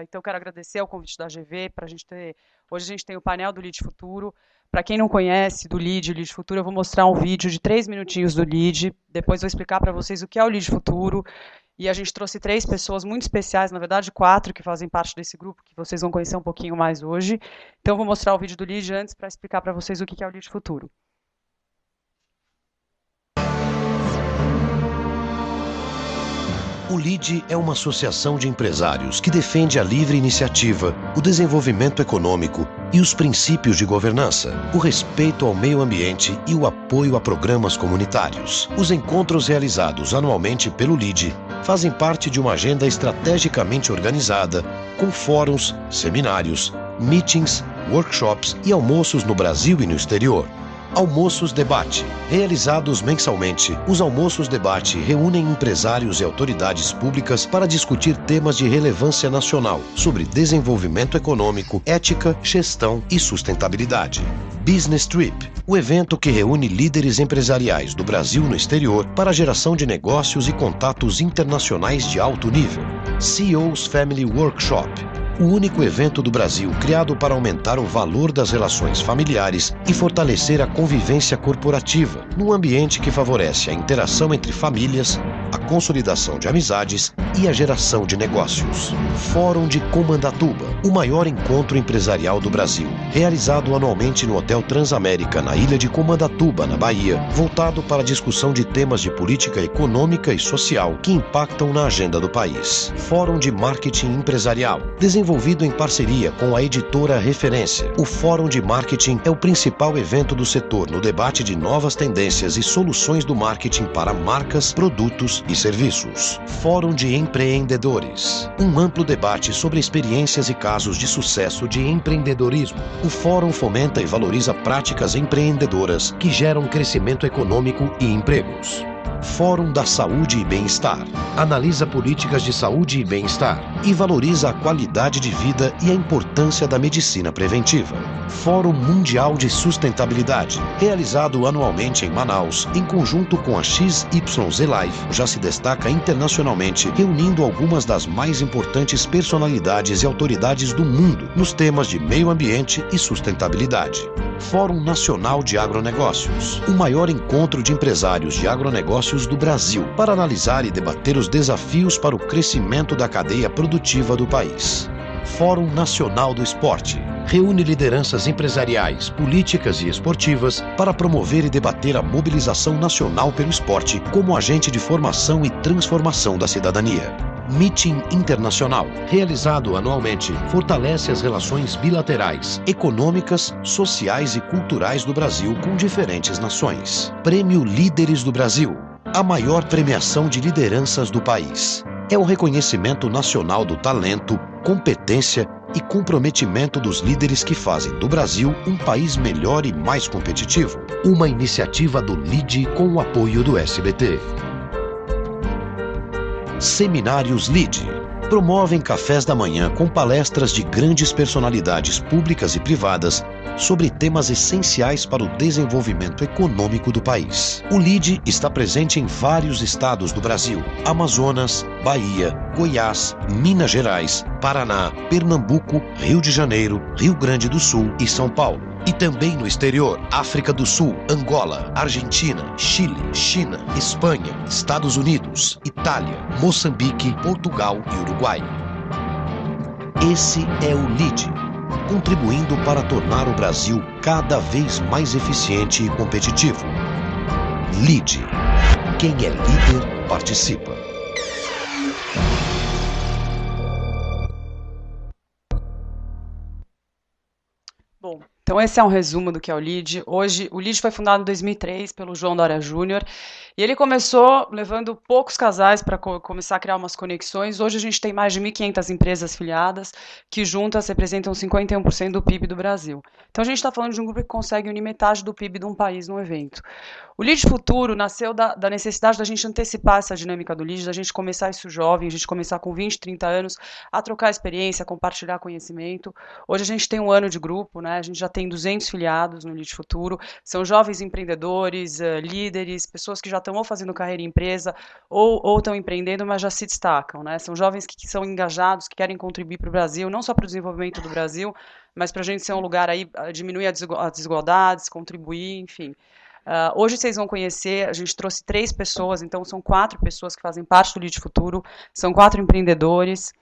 Então, quero agradecer ao convite da GV para a gente ter. Hoje a gente tem o painel do Lead Futuro. Para quem não conhece do Lead Futuro, eu vou mostrar um vídeo de 3 minutinhos do Lead. Depois vou explicar para vocês o que é o Lead Futuro. E a gente trouxe 3 pessoas muito especiais, na verdade 4, que fazem parte desse grupo, que vocês vão conhecer um pouquinho mais hoje. Então, eu vou mostrar o vídeo do Lead antes para explicar para vocês o que é o Lead Futuro. O LEAD é uma associação de empresários que defende a livre iniciativa, o desenvolvimento econômico e os princípios de governança, o respeito ao meio ambiente e o apoio a programas comunitários. Os encontros realizados anualmente pelo LEAD fazem parte de uma agenda estrategicamente organizada, com fóruns, seminários, meetings, workshops e almoços no Brasil e no exterior. Almoços Debate. Realizados mensalmente, os Almoços Debate reúnem empresários e autoridades públicas para discutir temas de relevância nacional sobre desenvolvimento econômico, ética, gestão e sustentabilidade. Business Trip. O evento que reúne líderes empresariais do Brasil no exterior para a geração de negócios e contatos internacionais de alto nível. CEO's Family Workshop. O único evento do Brasil criado para aumentar o valor das relações familiares e fortalecer a convivência corporativa, num ambiente que favorece a interação entre famílias, a consolidação de amizades e a geração de negócios. Fórum de Comandatuba, o maior encontro empresarial do Brasil, realizado anualmente no Hotel Transamérica, na ilha de Comandatuba, na Bahia, voltado para a discussão de temas de política econômica e social que impactam na agenda do país. Fórum de Marketing Empresarial, desenvolvido em parceria com a editora Referência. O Fórum de Marketing é o principal evento do setor no debate de novas tendências e soluções do marketing para marcas, produtos e serviços. Fórum de Empreendedores. Um amplo debate sobre experiências e casos de sucesso de empreendedorismo. O Fórum fomenta e valoriza práticas empreendedoras que geram crescimento econômico e empregos. Fórum da Saúde e Bem-Estar. Analisa políticas de saúde e bem-estar e valoriza a qualidade de vida e a importância da medicina preventiva. Fórum Mundial de Sustentabilidade. Realizado anualmente em Manaus, em conjunto com a XYZ Life, já se destaca internacionalmente, reunindo algumas das mais importantes personalidades e autoridades do mundo nos temas de meio ambiente e sustentabilidade. Fórum Nacional de Agronegócios, o maior encontro de empresários de agronegócios do Brasil, para analisar e debater os desafios para o crescimento da cadeia produtiva do país. Fórum Nacional do Esporte, reúne lideranças empresariais, políticas e esportivas para promover e debater a mobilização nacional pelo esporte como agente de formação e transformação da cidadania. Meeting Internacional, realizado anualmente, fortalece as relações bilaterais, econômicas, sociais e culturais do Brasil com diferentes nações. Prêmio Líderes do Brasil, a maior premiação de lideranças do país. É o reconhecimento nacional do talento, competência e comprometimento dos líderes que fazem do Brasil um país melhor e mais competitivo. Uma iniciativa do LEAD com o apoio do SBT. Seminários LEAD. Promovem cafés da manhã com palestras de grandes personalidades públicas e privadas sobre temas essenciais para o desenvolvimento econômico do país. O LEAD está presente em vários estados do Brasil: Amazonas, Bahia, Goiás, Minas Gerais, Paraná, Pernambuco, Rio de Janeiro, Rio Grande do Sul e São Paulo. E também no exterior: África do Sul, Angola, Argentina, Chile, China, Espanha, Estados Unidos, Itália, Moçambique, Portugal e Uruguai. Esse é o LEAD, contribuindo para tornar o Brasil cada vez mais eficiente e competitivo. LEAD. Quem é líder, participa. Bom, então esse é um resumo do que é o LEAD. Hoje, o LEAD foi fundado em 2003 pelo João Dória Júnior e ele começou levando poucos casais para começar a criar umas conexões. Hoje a gente tem mais de 1.500 empresas filiadas que juntas representam 51% do PIB do Brasil. Então a gente está falando de um grupo que consegue unir metade do PIB de um país num evento. O LEAD Futuro nasceu da necessidade da gente antecipar essa dinâmica do LEAD, da gente começar isso jovem, a gente começar com 20, 30 anos, a trocar experiência, a compartilhar conhecimento. Hoje a gente tem um ano de grupo, né? A gente já tem 200 filiados no Lead Futuro. São jovens empreendedores, líderes, pessoas que já estão ou fazendo carreira em empresa ou estão empreendendo, mas já se destacam, né? São jovens que são engajados, que querem contribuir para o Brasil, não só para o desenvolvimento do Brasil, mas para a gente ser um lugar aí, diminuir as desigualdades, contribuir, enfim. Hoje vocês vão conhecer, a gente trouxe 3 pessoas, então são 4 pessoas que fazem parte do Lead Futuro, são 4 empreendedores,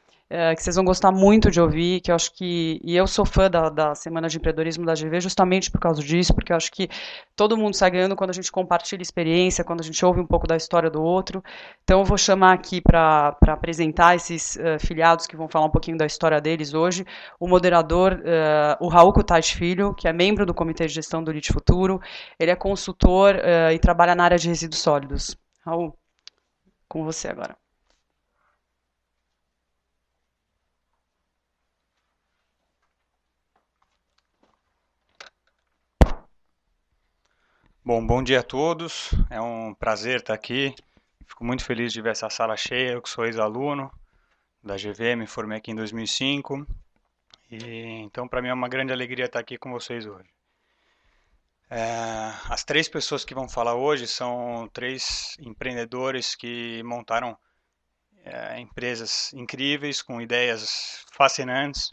que vocês vão gostar muito de ouvir, que eu acho que, e eu sou fã da Semana de Empreendedorismo da GV justamente por causa disso, porque eu acho que todo mundo sai ganhando quando a gente compartilha experiência, quando a gente ouve um pouco da história do outro. Então eu vou chamar aqui para apresentar esses filiados que vão falar um pouquinho da história deles hoje, o moderador, o Raul Kutait Filho, que é membro do Comitê de Gestão do Lead Futuro, ele é consultor e trabalha na área de resíduos sólidos. Raul, com você agora. Bom dia a todos. É um prazer estar aqui. Fico muito feliz de ver essa sala cheia. Eu que sou ex-aluno da GV, me formei aqui em 2005. Então, para mim é uma grande alegria estar aqui com vocês hoje. As 3 pessoas que vão falar hoje são 3 empreendedores que montaram empresas incríveis, com ideias fascinantes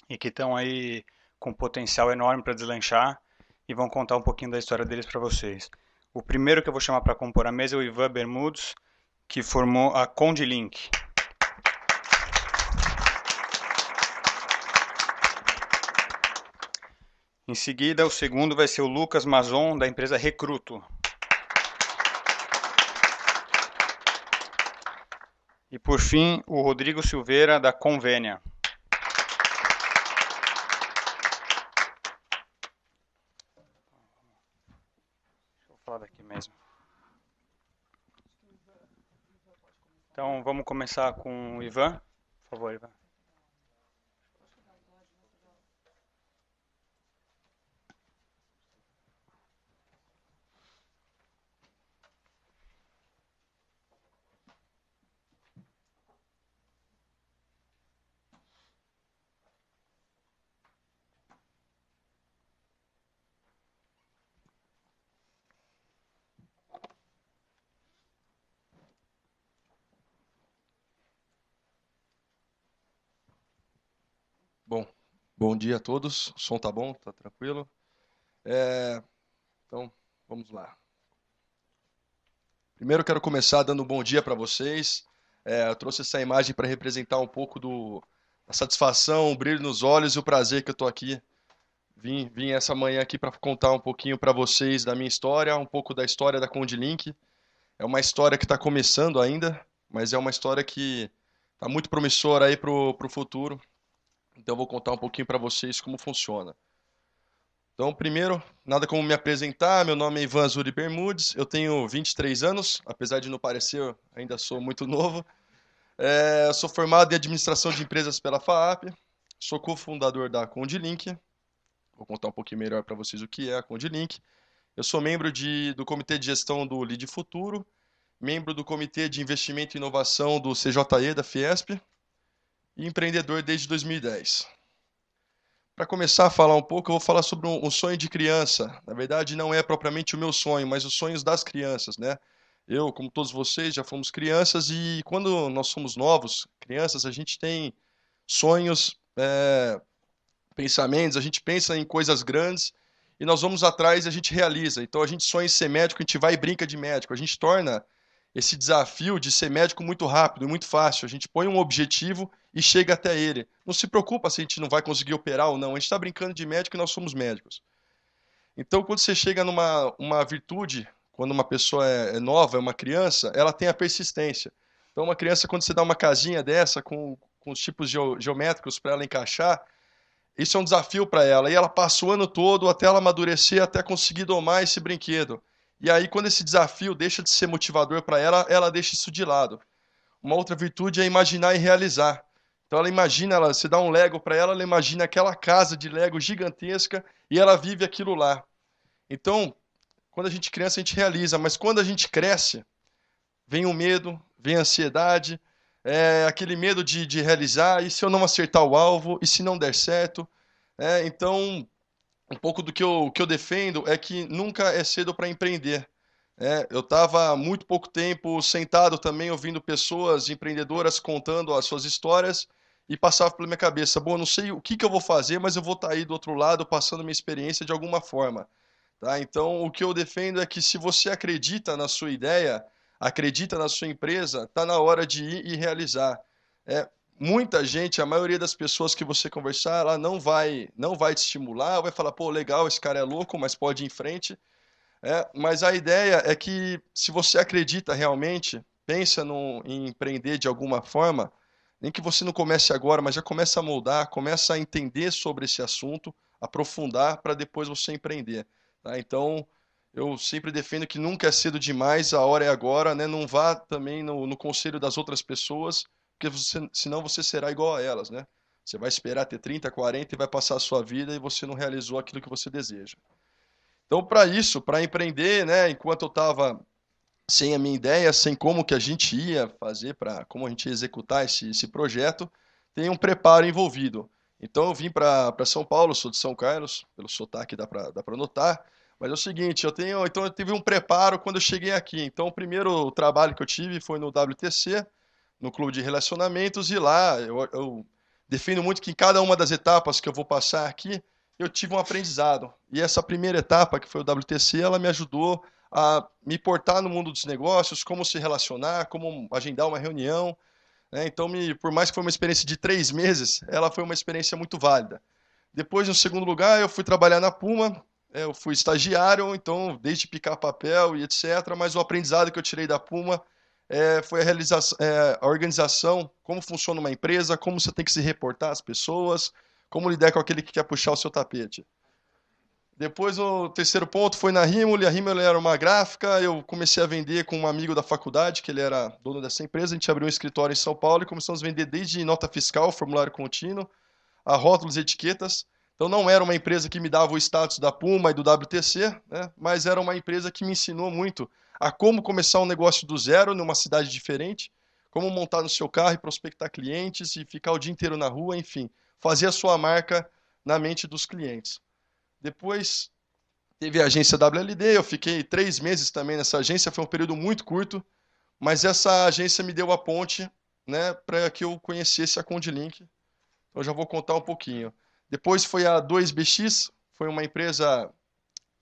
e que estão aí com potencial enorme para deslanchar. E vão contar um pouquinho da história deles para vocês. O primeiro que eu vou chamar para compor a mesa é o Ivan Bermudes, que formou a Condilink. Em seguida, o segundo vai ser o Lucas Mazon, da empresa Recruto. E por fim, o Rodrigo Silveira, da Convênia. Daqui mesmo. Então vamos começar com o Ivan. Por favor, Ivan. Bom dia a todos. O som tá bom? Tá tranquilo? Então, vamos lá. Primeiro, quero começar dando um bom dia para vocês. Eu trouxe essa imagem para representar um pouco da satisfação, o brilho nos olhos e o prazer que eu estou aqui. Vim essa manhã aqui para contar um pouquinho para vocês da minha história, um pouco da história da Condilink. É uma história que está começando ainda, mas é uma história que está muito promissora aí para o futuro. Então eu vou contar um pouquinho para vocês como funciona. Então, primeiro, nada como me apresentar, meu nome é Ivan Zuri Bermudes, eu tenho 23 anos, apesar de não parecer, eu ainda sou muito novo. Eu sou formado em Administração de Empresas pela FAAP, sou cofundador da Condilink, vou contar um pouquinho melhor para vocês o que é a Condilink. Eu sou membro do Comitê de Gestão do Lead Futuro, membro do Comitê de Investimento e Inovação do CJE, da Fiesp, e empreendedor desde 2010. Para começar a falar um pouco, eu vou falar sobre um sonho de criança. Na verdade, não é propriamente o meu sonho, mas os sonhos das crianças, né? Eu, como todos vocês, já fomos crianças e quando nós somos novos, crianças, a gente tem sonhos, pensamentos, a gente pensa em coisas grandes e nós vamos atrás e a gente realiza. Então, a gente sonha em ser médico, a gente vai e brinca de médico. A gente torna esse desafio de ser médico muito rápido e muito fácil. A gente põe um objetivo e chega até ele. Não se preocupa se a gente não vai conseguir operar ou não. A gente está brincando de médico e nós somos médicos. Então, quando você chega numa virtude, quando uma pessoa é nova, é uma criança, ela tem a persistência. Então, uma criança, quando você dá uma casinha dessa, com os tipos geométricos para ela encaixar, isso é um desafio para ela. E ela passa o ano todo até ela amadurecer, até conseguir domar esse brinquedo. E aí, quando esse desafio deixa de ser motivador para ela, ela deixa isso de lado. Uma outra virtude é imaginar e realizar. Então, ela imagina, você dá um Lego para ela, ela imagina aquela casa de Lego gigantesca e ela vive aquilo lá. Então, quando a gente é criança, a gente realiza, mas quando a gente cresce, vem o medo, vem a ansiedade, aquele medo de realizar, e se eu não acertar o alvo, e se não der certo? Então, um pouco do que eu defendo é que nunca é cedo para empreender. Eu estava há muito pouco tempo sentado também ouvindo pessoas empreendedoras contando as suas histórias e passava pela minha cabeça, bom, eu não sei o que eu vou fazer, mas eu vou estar aí do outro lado passando minha experiência de alguma forma. Tá? Então, o que eu defendo é que se você acredita na sua ideia, acredita na sua empresa, está na hora de ir e realizar. É, muita gente, a maioria das pessoas que você conversar, ela não vai te estimular, vai falar, pô, legal, esse cara é louco, mas pode ir em frente. Mas a ideia é que se você acredita realmente, pensa em empreender de alguma forma, nem que você não comece agora, mas já começa a moldar, começa a entender sobre esse assunto, aprofundar para depois você empreender. Tá? Então, eu sempre defendo que nunca é cedo demais, a hora é agora, né? Não vá também no conselho das outras pessoas, porque senão você será igual a elas, né? Você vai esperar ter 30, 40 e vai passar a sua vida e você não realizou aquilo que você deseja. Então, para isso, para empreender, né, enquanto eu estava sem a minha ideia, sem como que a gente ia fazer, como a gente ia executar esse projeto, tem um preparo envolvido. Então, eu vim para São Paulo, sou de São Carlos, pelo sotaque dá para notar, mas é o seguinte, então eu tive um preparo quando eu cheguei aqui. Então, o primeiro trabalho que eu tive foi no WTC, no Clube de Relacionamentos, e lá eu defino muito que em cada uma das etapas que eu vou passar aqui, eu tive um aprendizado. E essa primeira etapa, que foi o WTC, ela me ajudou a me portar no mundo dos negócios, como se relacionar, como agendar uma reunião. Né? Então, por mais que foi uma experiência de 3 meses, ela foi uma experiência muito válida. Depois, no segundo lugar, eu fui trabalhar na Puma. Eu fui estagiário, então, desde picar papel e etc. Mas o aprendizado que eu tirei da Puma foi a organização, como funciona uma empresa, como você tem que se reportar às pessoas, como lidar com aquele que quer puxar o seu tapete. Depois, o terceiro ponto foi na Rimoli. A Rimoli era uma gráfica. Eu comecei a vender com um amigo da faculdade, que ele era dono dessa empresa. A gente abriu um escritório em São Paulo e começamos a vender desde nota fiscal, formulário contínuo, a rótulos e etiquetas. Então, não era uma empresa que me dava o status da Puma e do WTC, né? Mas era uma empresa que me ensinou muito a como começar um negócio do zero numa cidade diferente, como montar no seu carro e prospectar clientes e ficar o dia inteiro na rua, enfim, fazer a sua marca na mente dos clientes. Depois teve a agência WLD, eu fiquei 3 meses também nessa agência, foi um período muito curto, mas essa agência me deu a ponte, né, para que eu conhecesse a Condilink. Então eu já vou contar um pouquinho. Depois foi a 2BX, foi uma empresa,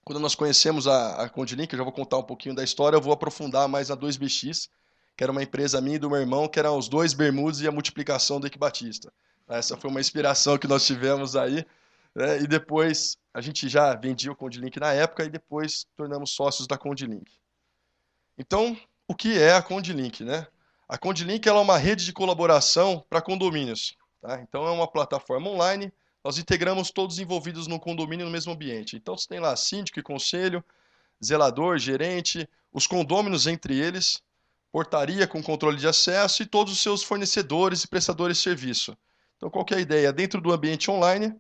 quando nós conhecemos a Condilink, eu já vou contar um pouquinho da história, eu vou aprofundar mais a 2BX, que era uma empresa minha e do meu irmão, que eram os dois Bermudes e a multiplicação do Eike Batista. Essa foi uma inspiração que nós tivemos aí. E depois a gente já vendia o Condilink na época e depois tornamos sócios da Condilink. Então, o que é a Condilink, né? A Condilink ela é uma rede de colaboração para condomínios. Tá? Então, é uma plataforma online. Nós integramos todos envolvidos no condomínio no mesmo ambiente. Então, você tem lá síndico e conselho, zelador, gerente, os condôminos entre eles, portaria com controle de acesso e todos os seus fornecedores e prestadores de serviço. Então, qual que é a ideia? Dentro do ambiente online,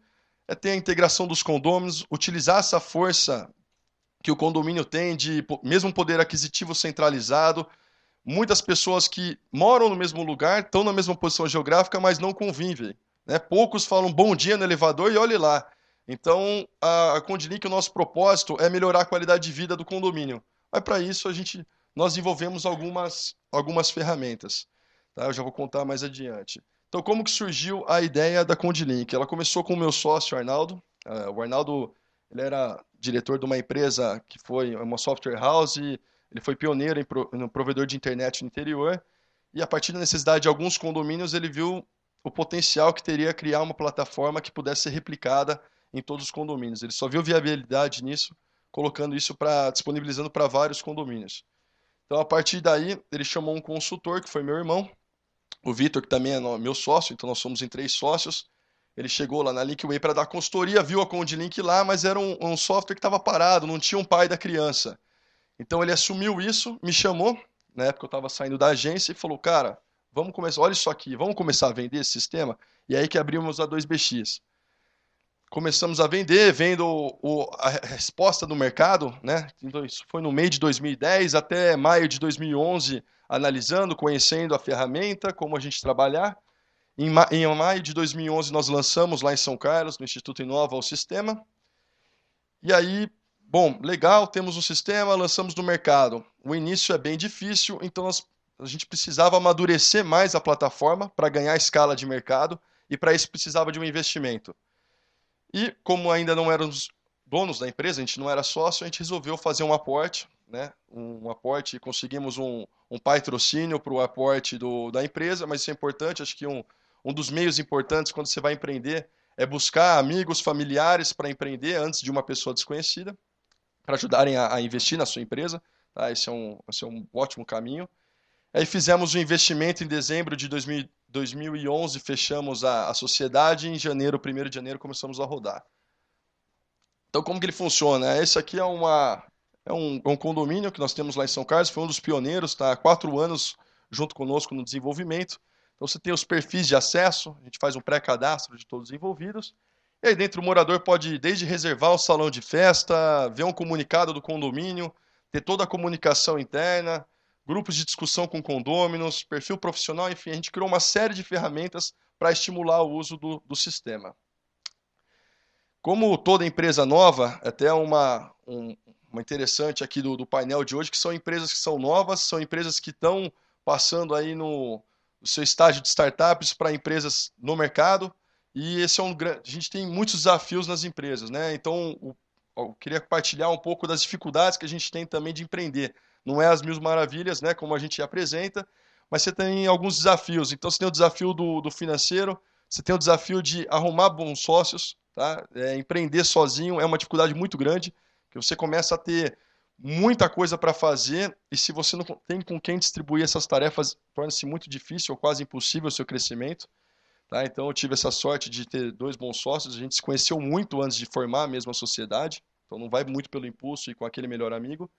ter a integração dos condôminos, utilizar essa força que o condomínio tem de mesmo poder aquisitivo centralizado. Muitas pessoas que moram no mesmo lugar, estão na mesma posição geográfica, mas não convivem. Né? Poucos falam bom dia no elevador e olhe lá. Então, a Condilink, o nosso propósito é melhorar a qualidade de vida do condomínio. Mas para isso, nós desenvolvemos algumas ferramentas. Tá? Eu já vou contar mais adiante. Então, como que surgiu a ideia da Condilink? Ela começou com o meu sócio, Arnaldo. O Arnaldo, ele era diretor de uma empresa que foi uma software house, ele foi pioneiro no provedor de internet no interior, e a partir da necessidade de alguns condomínios, ele viu o potencial que teria criar uma plataforma que pudesse ser replicada em todos os condomínios. Ele só viu viabilidade nisso, colocando isso disponibilizando para vários condomínios. Então, a partir daí, ele chamou um consultor, que foi meu irmão, o Vitor, que também é meu sócio, então nós somos em 3 sócios. Ele chegou lá na Linkway para dar consultoria, viu a Condilink lá, mas era um software que estava parado, não tinha um pai da criança. Então ele assumiu isso, me chamou, na época eu estava saindo da agência, e falou, cara, vamos começar, olha isso aqui, vamos começar a vender esse sistema? E aí que abrimos a 2BX. Começamos a vender, vendo a resposta do mercado, né? Então, isso foi no meio de 2010 até maio de 2011, analisando, conhecendo a ferramenta, como a gente trabalhar. Em maio de 2011, nós lançamos lá em São Carlos, no Instituto Inova, o sistema. E aí, bom, legal, temos um sistema, lançamos no mercado. O início é bem difícil, então a gente precisava amadurecer mais a plataforma para ganhar escala de mercado e para isso precisava de um investimento. E como ainda não éramos donos da empresa, a gente não era sócio, a gente resolveu fazer um aporte, né? Um aporte, conseguimos um patrocínio para o aporte da empresa, mas isso é importante, acho que um dos meios importantes quando você vai empreender é buscar amigos, familiares para empreender antes de uma pessoa desconhecida, para ajudarem a investir na sua empresa, tá? Esse é um ótimo caminho. Aí fizemos um investimento em dezembro de 2011, fechamos a sociedade e em janeiro, 1º de janeiro, começamos a rodar. Então, como que ele funciona? Esse aqui é um condomínio que nós temos lá em São Carlos, foi um dos pioneiros, está há 4 anos junto conosco no desenvolvimento. Então, você tem os perfis de acesso, a gente faz um pré-cadastro de todos os envolvidos. E aí dentro o morador pode desde reservar o salão de festa, ver um comunicado do condomínio, ter toda a comunicação interna, grupos de discussão com condôminos, perfil profissional, enfim, a gente criou uma série de ferramentas para estimular o uso do sistema. Como toda empresa nova, até uma interessante aqui do painel de hoje, que são empresas que são novas, são empresas que estão passando aí no seu estágio de startups para empresas no mercado, e esse é a gente tem muitos desafios nas empresas, né? Então, eu queria compartilhar um pouco das dificuldades que a gente tem também de empreender. Não é as mil maravilhas, né, como a gente apresenta, mas você tem alguns desafios. Então, você tem o desafio do financeiro, você tem o desafio de arrumar bons sócios, tá? Empreender sozinho é uma dificuldade muito grande, que você começa a ter muita coisa para fazer e se você não tem com quem distribuir essas tarefas, torna-se muito difícil ou quase impossível o seu crescimento. Tá? Então, eu tive essa sorte de ter 2 bons sócios, a gente se conheceu muito antes de formar a mesma sociedade, então não vai muito pelo impulso e com aquele melhor amigo.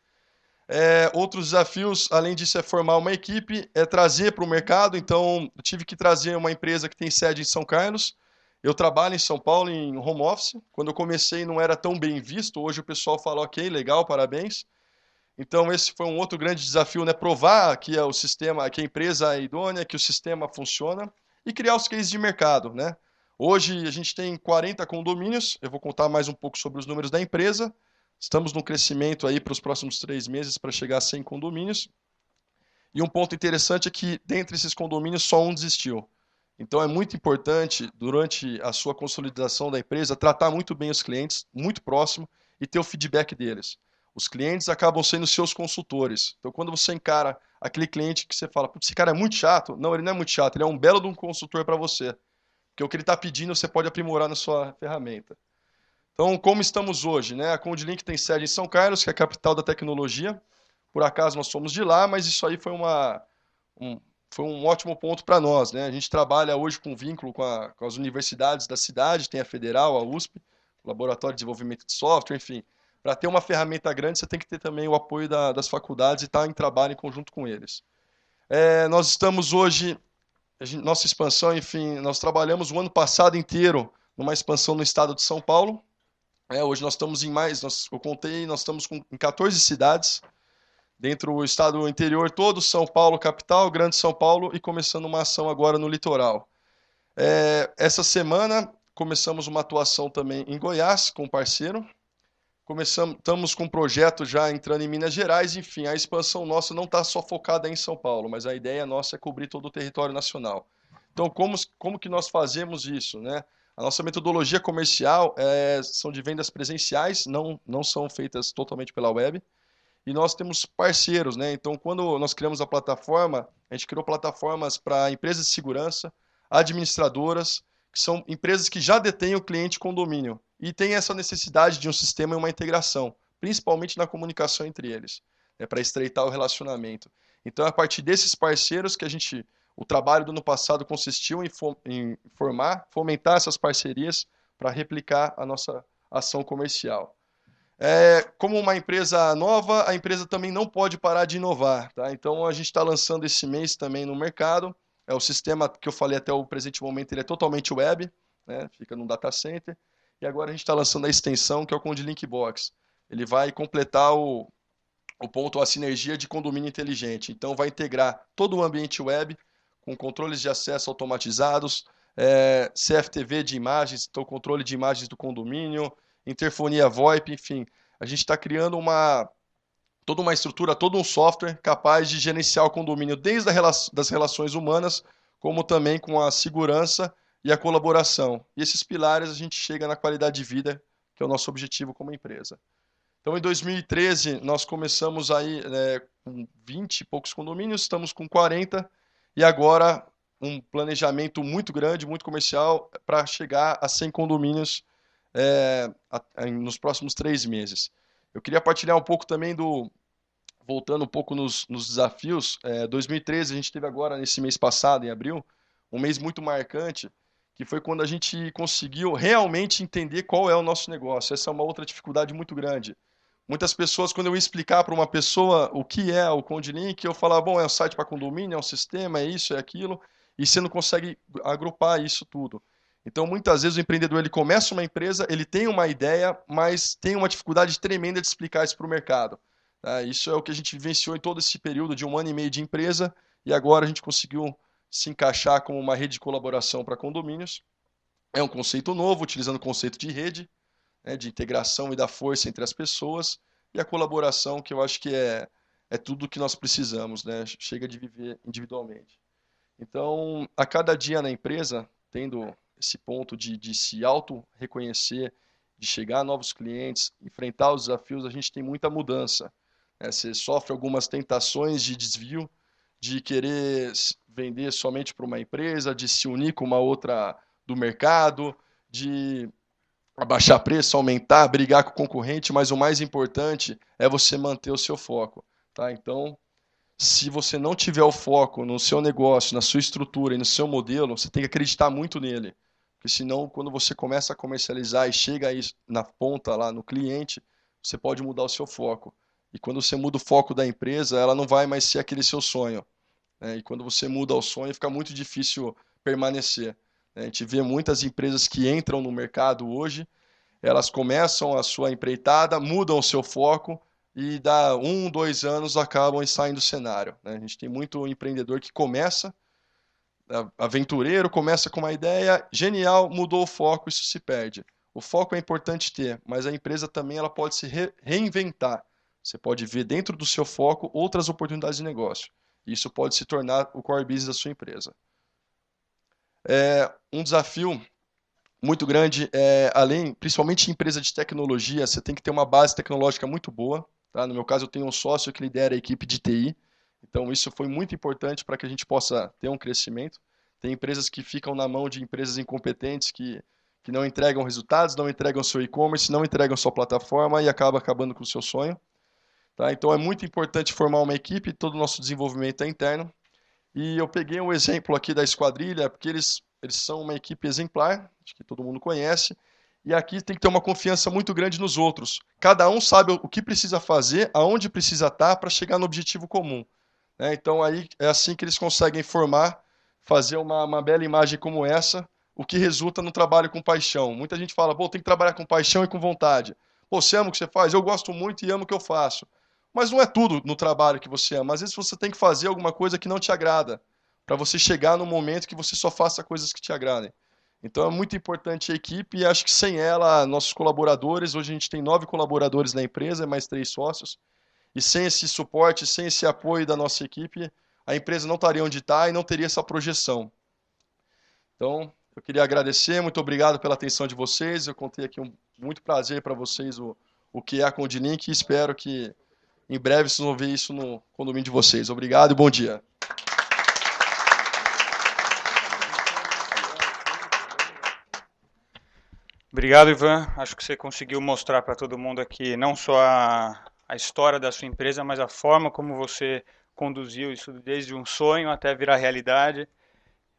Outros desafios, além disso, é formar uma equipe, é trazer para o mercado. Então, eu tive que trazer uma empresa que tem sede em São Carlos. Eu trabalho em São Paulo em home office. Quando eu comecei não era tão bem visto. Hoje o pessoal fala, ok, legal, parabéns. Então, esse foi um outro grande desafio, né? Provar que o sistema, que a empresa é idônea, que o sistema funciona e criar os cases de mercado, né? Hoje a gente tem 40 condomínios. Eu vou contar mais um pouco sobre os números da empresa. Estamos no crescimento aí para os próximos 3 meses para chegar a 100 condomínios. E um ponto interessante é que, dentre esses condomínios, só um desistiu. Então, é muito importante, durante a sua consolidação da empresa, tratar muito bem os clientes, muito próximo, e ter o feedback deles. Os clientes acabam sendo seus consultores. Então, quando você encara aquele cliente que você fala, esse cara é muito chato, não, ele não é muito chato, ele é um belo de um consultor para você. Porque o que ele está pedindo, você pode aprimorar na sua ferramenta. Então, como estamos hoje, né? A Condlink tem sede em São Carlos, que é a capital da tecnologia. Por acaso nós somos de lá, mas isso aí foi um ótimo ponto para nós, né? A gente trabalha hoje com vínculo com as universidades da cidade, tem a Federal, a USP, o Laboratório de Desenvolvimento de Software, enfim. Para ter uma ferramenta grande, você tem que ter também o apoio das faculdades e estar em trabalho em conjunto com eles. Nós estamos hoje, nossa expansão, enfim, nós trabalhamos o ano passado inteiro numa expansão no estado de São Paulo. Hoje nós estamos eu contei, nós estamos em 14 cidades, dentro do estado interior todo, São Paulo, capital, Grande São Paulo, e começando uma ação agora no litoral. Essa semana começamos uma atuação também em Goiás, com um parceiro. Estamos com um projeto já entrando em Minas Gerais, enfim, a expansão nossa não está só focada em São Paulo, mas a ideia nossa é cobrir todo o território nacional. Então, como que nós fazemos isso, né? A nossa metodologia comercial são de vendas presenciais, não são feitas totalmente pela web. E nós temos parceiros, né? Então, quando nós criamos a plataforma, a gente criou plataformas para empresas de segurança, administradoras, que são empresas que já detêm o cliente condomínio e têm essa necessidade de um sistema e uma integração, principalmente na comunicação entre eles, para estreitar o relacionamento. Então, é a partir desses parceiros que o trabalho do ano passado consistiu em fomentar essas parcerias para replicar a nossa ação comercial. Como uma empresa nova, a empresa também não pode parar de inovar. Tá? Então, a gente está lançando esse mês também no mercado. O sistema que eu falei até o presente momento, ele é totalmente web, né? Fica num data center. E agora a gente está lançando a extensão, que é o Condlink Box. Ele vai completar o ponto, a sinergia de condomínio inteligente. Então, vai integrar todo o ambiente web, com controles de acesso automatizados, CFTV de imagens, então controle de imagens do condomínio, interfonia VoIP, enfim. A gente está criando toda uma estrutura, todo um software capaz de gerenciar o condomínio desde das relações humanas, como também com a segurança e a colaboração. E esses pilares a gente chega na qualidade de vida, que é o nosso objetivo como empresa. Então, em 2013, nós começamos aí com 20 e poucos condomínios, estamos com 40, e agora um planejamento muito grande, muito comercial, para chegar a 100 condomínios nos próximos 3 meses. Eu queria partilhar um pouco também voltando um pouco nos desafios. 2013, a gente teve agora, nesse mês passado, em abril, um mês muito marcante, que foi quando a gente conseguiu realmente entender qual é o nosso negócio. Essa é uma outra dificuldade muito grande. Muitas pessoas, quando eu ia explicar para uma pessoa o que é o CondiLink, eu falava, bom, é um site para condomínio, é um sistema, é isso, é aquilo, e você não consegue agrupar isso tudo. Então, muitas vezes o empreendedor ele começa uma empresa, ele tem uma ideia, mas tem uma dificuldade tremenda de explicar isso para o mercado. Isso é o que a gente vivenciou em todo esse período de 1 ano e meio de empresa, e agora a gente conseguiu se encaixar como uma rede de colaboração para condomínios. É um conceito novo, utilizando o conceito de rede, de integração e da força entre as pessoas, e a colaboração, que eu acho que é tudo que nós precisamos, né? Chega de viver individualmente. Então, a cada dia na empresa, tendo esse ponto de se auto-reconhecer, de chegar a novos clientes, enfrentar os desafios, a gente tem muita mudança. Você sofre algumas tentações de desvio, de querer vender somente para uma empresa, de se unir com uma outra do mercado, de abaixar preço, aumentar, brigar com o concorrente, mas o mais importante é você manter o seu foco. Tá? Então, se você não tiver o foco no seu negócio, na sua estrutura e no seu modelo, você tem que acreditar muito nele. Porque senão, quando você começa a comercializar e chega aí na ponta, lá no cliente, você pode mudar o seu foco. E quando você muda o foco da empresa, ela não vai mais ser aquele seu sonho. E quando você muda o sonho, fica muito difícil permanecer. A gente vê muitas empresas que entram no mercado hoje, elas começam a sua empreitada, mudam o seu foco e dá 1, 2 anos acabam saindo do cenário. A gente tem muito empreendedor que começa, aventureiro, começa com uma ideia genial, mudou o foco, isso se perde. O foco é importante ter, mas a empresa também ela pode se reinventar. Você pode ver dentro do seu foco outras oportunidades de negócio. Isso pode se tornar o core business da sua empresa. Um desafio muito grande, principalmente em empresa de tecnologia, você tem que ter uma base tecnológica muito boa. Tá? No meu caso, eu tenho um sócio que lidera a equipe de TI, então isso foi muito importante para que a gente possa ter um crescimento. Tem empresas que ficam na mão de empresas incompetentes que não entregam resultados, não entregam seu e-commerce, não entregam sua plataforma e acaba acabando com o seu sonho. Tá? Então é muito importante formar uma equipe, todo o nosso desenvolvimento é interno. E eu peguei um exemplo aqui da Esquadrilha, porque eles são uma equipe exemplar, acho que todo mundo conhece, e aqui tem que ter uma confiança muito grande nos outros. Cada um sabe o que precisa fazer, aonde precisa estar para chegar no objetivo comum. Então aí é assim que eles conseguem formar, fazer uma bela imagem como essa, o que resulta no trabalho com paixão. Muita gente fala, pô, tem que trabalhar com paixão e com vontade. Pô, você ama o que você faz? Eu gosto muito e amo o que eu faço. Mas não é tudo no trabalho que você ama. Às vezes você tem que fazer alguma coisa que não te agrada, para você chegar no momento que você só faça coisas que te agradem. Então é muito importante a equipe e acho que sem ela, nossos colaboradores, hoje a gente tem 9 colaboradores na empresa, mais 3 sócios, e sem esse suporte, sem esse apoio da nossa equipe, a empresa não estaria onde está e não teria essa projeção. Então, eu queria agradecer, muito obrigado pela atenção de vocês, eu contei aqui muito prazer para vocês o que é a CondiLink e espero que em breve vocês vão ver isso no condomínio de vocês. Obrigado e bom dia. Obrigado, Ivan. Acho que você conseguiu mostrar para todo mundo aqui não só a história da sua empresa, mas a forma como você conduziu isso desde um sonho até virar realidade.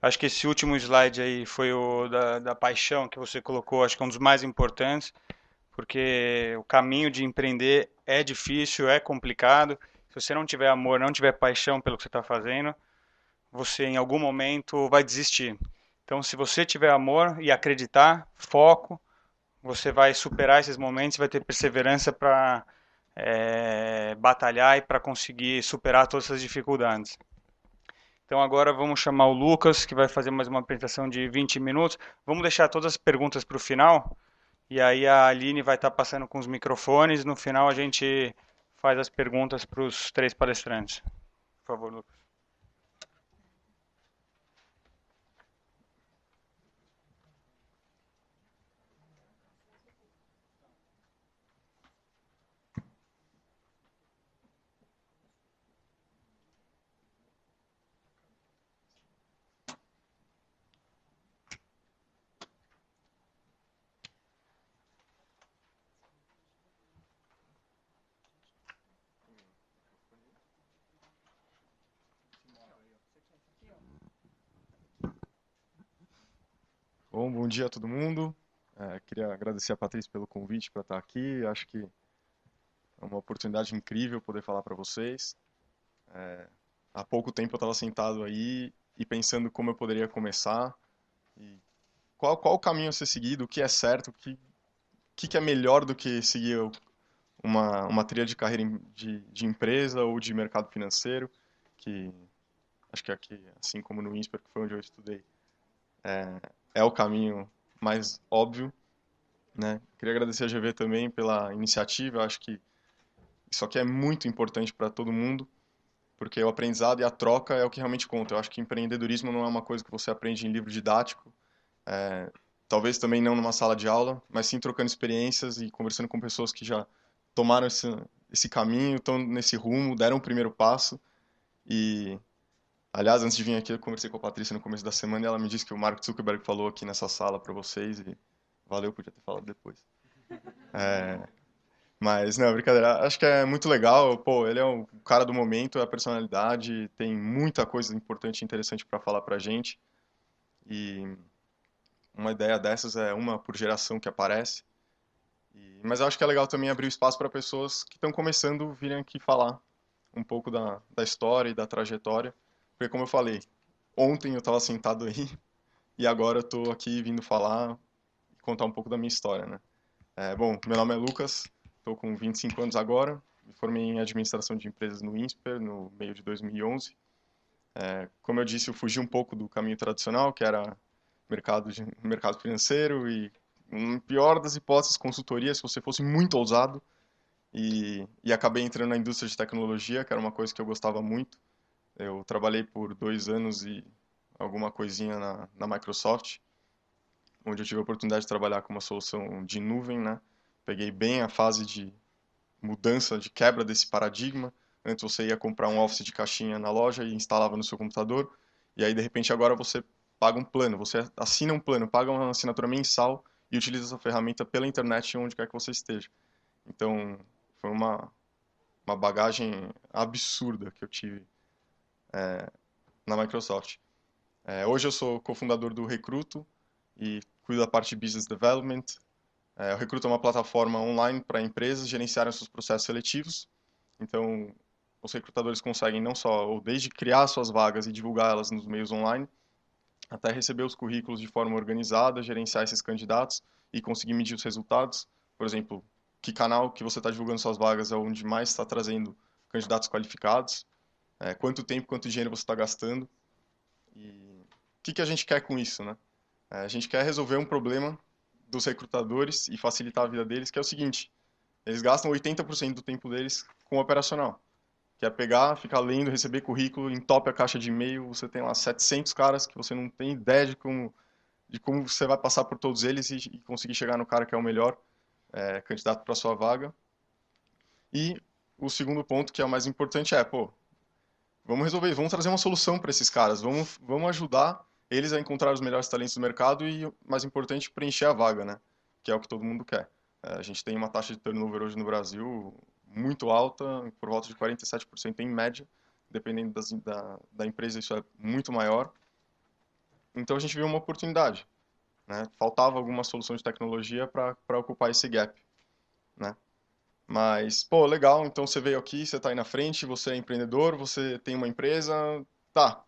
Acho que esse último slide aí foi o da paixão que você colocou, acho que é um dos mais importantes, porque o caminho de empreender é difícil, é complicado. Se você não tiver amor, não tiver paixão pelo que você está fazendo, você em algum momento vai desistir. Então, se você tiver amor e acreditar, foco, você vai superar esses momentos, vai ter perseverança para batalhar e para conseguir superar todas essas dificuldades. Então agora vamos chamar o Lucas, que vai fazer mais uma apresentação de 20 minutos. Vamos deixar todas as perguntas para o final. E aí a Aline vai estar passando com os microfones. No final a gente faz as perguntas para os três palestrantes. Por favor, Lucas. Bom dia a todo mundo. Queria agradecer a Patrícia pelo convite para estar aqui. Acho que é uma oportunidade incrível poder falar para vocês. Há pouco tempo eu estava sentado aí e pensando como eu poderia começar e qual o caminho a ser seguido, o que é certo, o que é melhor do que seguir uma trilha de carreira de empresa ou de mercado financeiro, que acho que aqui, assim como no INSPER, que foi onde eu estudei, é o caminho mais óbvio, né? Queria agradecer a GV também pela iniciativa. Eu acho que isso aqui é muito importante para todo mundo, porque o aprendizado e a troca é o que realmente conta. Eu acho que empreendedorismo não é uma coisa que você aprende em livro didático, talvez também não numa sala de aula, mas sim trocando experiências e conversando com pessoas que já tomaram esse caminho, estão nesse rumo, deram o primeiro passo. E, aliás, antes de vir aqui, eu conversei com a Patrícia no começo da semana e ela me disse que o Mark Zuckerberg falou aqui nessa sala para vocês e valeu, podia ter falado depois. Mas, não, brincadeira. Acho que é muito legal. Pô, ele é o cara do momento, é a personalidade, tem muita coisa importante e interessante para falar pra gente. E uma ideia dessas é uma por geração que aparece. Mas eu acho que é legal também abrir espaço para pessoas que estão começando virem aqui falar um pouco da história e da trajetória. Porque, como eu falei, ontem eu estava sentado aí e agora eu estou aqui vindo falar e contar um pouco da minha história, né? Bom, meu nome é Lucas, estou com 25 anos agora, me formei em administração de empresas no INSPER no meio de 2011. Como eu disse, eu fugi um pouco do caminho tradicional, que era mercado financeiro e, pior das hipóteses, consultoria, se você fosse muito ousado, e acabei entrando na indústria de tecnologia, que era uma coisa que eu gostava muito. Eu trabalhei por 2 anos e alguma coisinha na Microsoft, onde eu tive a oportunidade de trabalhar com uma solução de nuvem, né? Peguei bem a fase de mudança, de quebra desse paradigma. Antes você ia comprar um Office de caixinha na loja e instalava no seu computador, e aí de repente agora você paga um plano, você assina um plano, paga uma assinatura mensal e utiliza essa ferramenta pela internet onde quer que você esteja. Então, foi uma bagagem absurda que eu tive na Microsoft. Hoje eu sou cofundador do Recruto e cuido da parte de Business Development. O Recruto é uma plataforma online para empresas gerenciarem seus processos seletivos. Então, os recrutadores conseguem não só, ou desde criar suas vagas e divulgá-las nos meios online, até receber os currículos de forma organizada, gerenciar esses candidatos e conseguir medir os resultados. Por exemplo, que canal que você está divulgando suas vagas é onde mais está trazendo candidatos qualificados, quanto tempo, quanto dinheiro você está gastando e o que a gente quer com isso, né? A gente quer resolver um problema dos recrutadores e facilitar a vida deles, que é o seguinte: eles gastam 80% do tempo deles com o operacional, que é pegar, ficar lendo, receber currículo, entope a caixa de e-mail, você tem lá 700 caras que você não tem ideia de como você vai passar por todos eles e conseguir chegar no cara que é o melhor candidato para sua vaga. E o segundo ponto, que é o mais importante, pô, vamos resolver, vamos trazer uma solução para esses caras, vamos ajudar eles a encontrar os melhores talentos do mercado e, mais importante, preencher a vaga, né? Que é o que todo mundo quer. A gente tem uma taxa de turnover hoje no Brasil muito alta, por volta de 47% em média, dependendo da empresa isso é muito maior. Então a gente viu uma oportunidade, né? Faltava alguma solução de tecnologia para ocupar esse gap, né? Mas, pô, legal, então você veio aqui, você está aí na frente, você é empreendedor, você tem uma empresa, tá.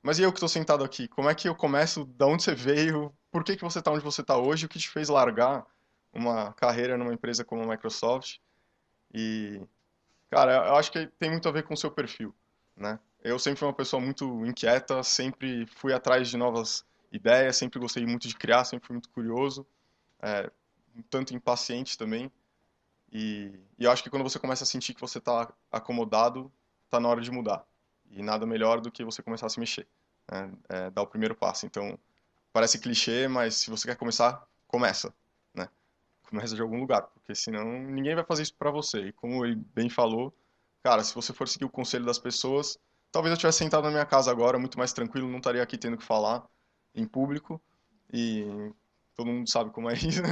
Mas e eu que estou sentado aqui? Como é que eu começo? Da onde você veio? Por que você está onde você está hoje? O que te fez largar uma carreira numa empresa como a Microsoft? E, cara, eu acho que tem muito a ver com o seu perfil, né? Eu sempre fui uma pessoa muito inquieta, sempre fui atrás de novas ideias, sempre gostei muito de criar, sempre fui muito curioso. um tanto impaciente também. E eu acho que quando você começa a sentir que você está acomodado, está na hora de mudar. E nada melhor do que você começar a se mexer, né? Dar o primeiro passo. Então, parece clichê, mas se você quer começar, começa, né? Começa de algum lugar, porque senão ninguém vai fazer isso para você. E como ele bem falou, cara, se você for seguir o conselho das pessoas, talvez eu estivesse sentado na minha casa agora, muito mais tranquilo, não estaria aqui tendo que falar em público. E todo mundo sabe como é isso.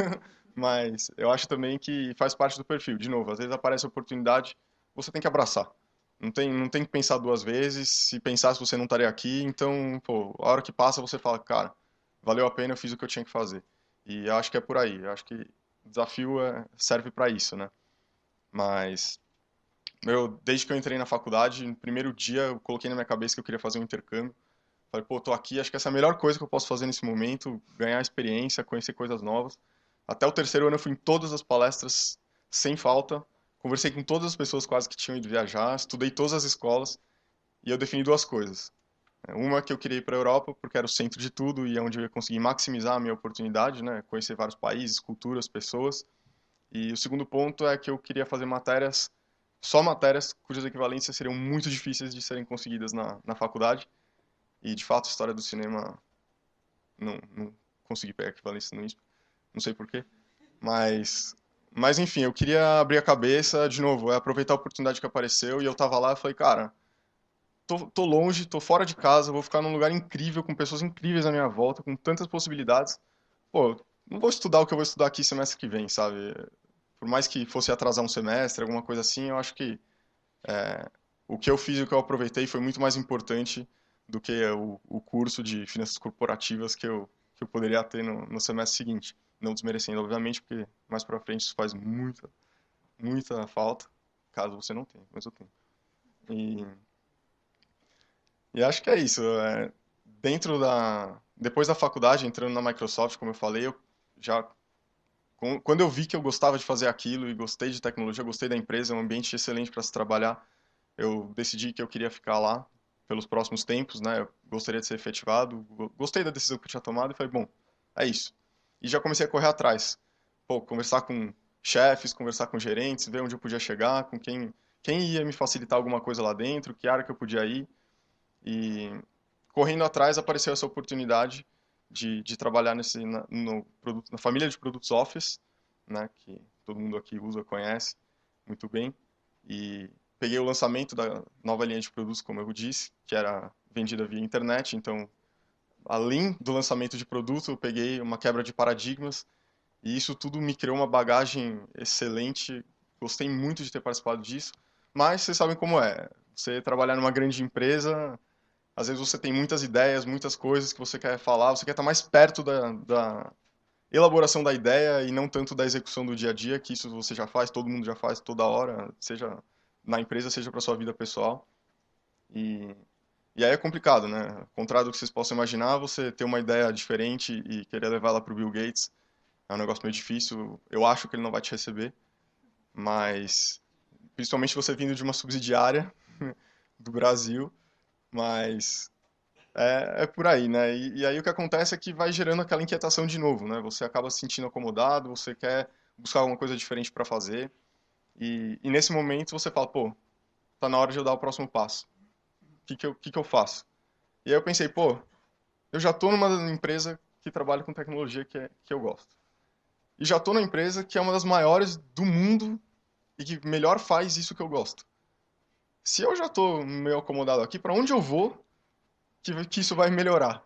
Mas eu acho também que faz parte do perfil. De novo, às vezes aparece a oportunidade, você tem que abraçar. Não tem que pensar duas vezes. Se pensasse, você não estaria aqui. Então, pô, a hora que passa, você fala, cara, valeu a pena, eu fiz o que eu tinha que fazer. E eu acho que é por aí. Eu acho que o desafio serve para isso, né? Mas, desde que eu entrei na faculdade, no primeiro dia, eu coloquei na minha cabeça que eu queria fazer um intercâmbio. Falei, pô, tô aqui, acho que essa é a melhor coisa que eu posso fazer nesse momento, ganhar experiência, conhecer coisas novas. Até o terceiro ano eu fui em todas as palestras, sem falta. Conversei com todas as pessoas quase que tinham ido viajar, estudei todas as escolas e eu defini duas coisas. Uma que eu queria ir para a Europa, porque era o centro de tudo e é onde eu ia conseguir maximizar a minha oportunidade, né? Conhecer vários países, culturas, pessoas. E o segundo ponto é que eu queria fazer matérias, só matérias cujas equivalências seriam muito difíceis de serem conseguidas na faculdade. E de fato, a história do cinema não consegui pegar equivalência no ISP, não sei por quê. Mas enfim, eu queria abrir a cabeça, de novo, aproveitar a oportunidade que apareceu, e eu tava lá e falei, cara, tô longe, tô fora de casa, vou ficar num lugar incrível, com pessoas incríveis à minha volta, com tantas possibilidades. Pô, não vou estudar o que eu vou estudar aqui semestre que vem, sabe? Por mais que fosse atrasar um semestre, alguma coisa assim, eu acho que o que eu fiz e o que eu aproveitei foi muito mais importante do que o curso de finanças corporativas que eu poderia ter no semestre seguinte. Não desmerecendo, obviamente, porque mais pra frente isso faz muita, muita falta, caso você não tenha, mas eu tenho. E, e acho que é isso. Depois da faculdade, entrando na Microsoft, como eu falei, já, quando eu vi que eu gostava de fazer aquilo e gostei de tecnologia, gostei da empresa, é um ambiente excelente para se trabalhar, eu decidi que eu queria ficar lá pelos próximos tempos, né? Eu gostaria de ser efetivado, gostei da decisão que eu tinha tomado e falei, bom, é isso. E já comecei a correr atrás. Pô, conversar com chefes, conversar com gerentes, ver onde eu podia chegar, com quem ia me facilitar alguma coisa lá dentro, que área que eu podia ir. E correndo atrás apareceu essa oportunidade de trabalhar no produto, na família de produtos Office, né? Que todo mundo aqui usa, conhece muito bem. E peguei o lançamento da nova linha de produtos, como eu disse, que era vendida via internet. Então, além do lançamento de produto, eu peguei uma quebra de paradigmas e isso tudo me criou uma bagagem excelente. Gostei muito de ter participado disso, mas vocês sabem como é. Você trabalhar numa grande empresa, às vezes você tem muitas ideias, muitas coisas que você quer falar, você quer estar mais perto da elaboração da ideia e não tanto da execução do dia a dia, que isso você já faz, todo mundo já faz toda hora, seja na empresa, seja para sua vida pessoal. E, e aí é complicado, né? Ao contrário do que vocês possam imaginar, você ter uma ideia diferente e querer levá-la para o Bill Gates é um negócio meio difícil. Eu acho que ele não vai te receber, mas principalmente você vindo de uma subsidiária do Brasil, mas é por aí, né? E aí o que acontece é que vai gerando aquela inquietação de novo, né? Você acaba se sentindo acomodado, você quer buscar alguma coisa diferente para fazer, e nesse momento você fala, pô, tá na hora de eu dar o próximo passo. O que que eu faço? E aí eu pensei, pô, eu já tô numa empresa que trabalha com tecnologia que eu gosto. E já tô na empresa que é uma das maiores do mundo e que melhor faz isso que eu gosto. Se eu já tô meio acomodado aqui, para onde eu vou que isso vai melhorar,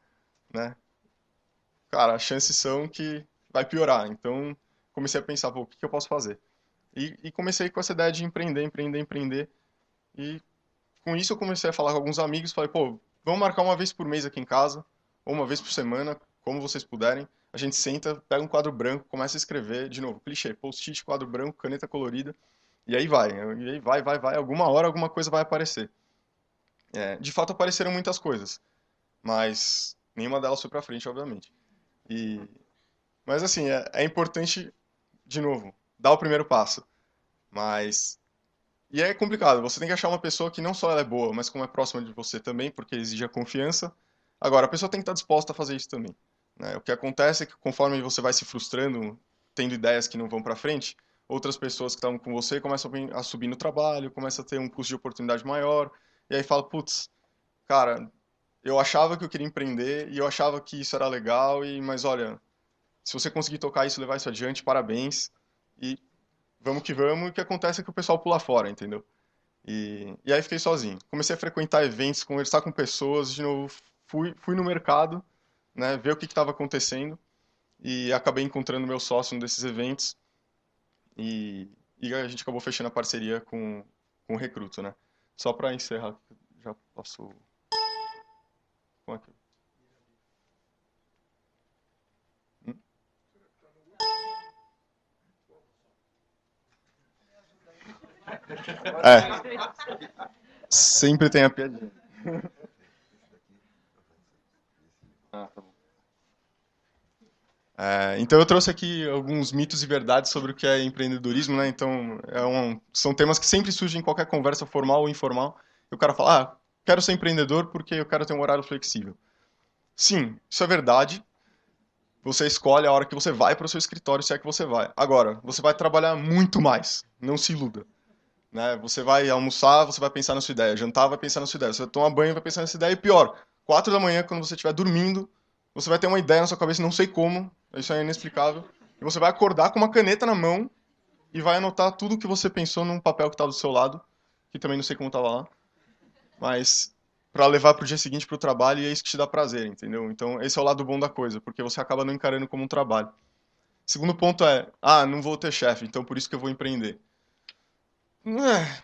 né? Cara, as chances são que vai piorar. Então, comecei a pensar, pô, o que que eu posso fazer? E comecei com essa ideia de empreender, empreender, empreender. E com isso eu comecei a falar com alguns amigos, falei, pô, vamos marcar uma vez por mês aqui em casa, ou uma vez por semana, como vocês puderem. A gente senta, pega um quadro branco, começa a escrever, de novo, clichê, post-it, quadro branco, caneta colorida, e aí vai, vai, alguma hora alguma coisa vai aparecer. De fato apareceram muitas coisas, mas nenhuma delas foi pra frente, obviamente. E, mas assim, é importante, de novo, dar o primeiro passo, mas e é complicado, você tem que achar uma pessoa que não só ela é boa, mas como é próxima de você também, porque exige a confiança. Agora, a pessoa tem que estar disposta a fazer isso também, né? O que acontece é que conforme você vai se frustrando tendo ideias que não vão para frente, outras pessoas que estavam com você começam a subir no trabalho, começam a ter um custo de oportunidade maior, e aí fala, putz, cara, eu achava que eu queria empreender e eu achava que isso era legal, mas olha, se você conseguir tocar isso, levar isso adiante, parabéns, e vamos que vamos, e o que acontece é que o pessoal pula fora, entendeu? E aí fiquei sozinho. Comecei a frequentar eventos, conversar com pessoas, de novo, fui no mercado, né, ver o que estava acontecendo, e acabei encontrando meu sócio num desses eventos, e a gente acabou fechando a parceria com o Recruto, né? Só para encerrar, já passou... Como é que... Sempre tem a piadinha. Ah, tá bom. Então eu trouxe aqui alguns mitos e verdades sobre o que é empreendedorismo, né? Então são temas que sempre surgem em qualquer conversa formal ou informal. E o cara fala, quero ser empreendedor porque eu quero ter um horário flexível. Sim, isso é verdade. Você escolhe a hora que você vai para o seu escritório, se é que você vai. Agora, você vai trabalhar muito mais. Não se iluda. Né? Você vai almoçar, você vai pensar na sua ideia. Jantar, vai pensar na sua ideia. Você vai tomar banho, vai pensar nessa ideia. E pior, 4 da manhã, quando você estiver dormindo, você vai ter uma ideia na sua cabeça, não sei como, isso é inexplicável. E você vai acordar com uma caneta na mão e vai anotar tudo o que você pensou num papel que está do seu lado, que também não sei como estava lá. Mas para levar para o dia seguinte para o trabalho, e é isso que te dá prazer, entendeu? Então, esse é o lado bom da coisa, porque você acaba não encarando como um trabalho. Segundo ponto é, não vou ter chefe, então por isso que eu vou empreender.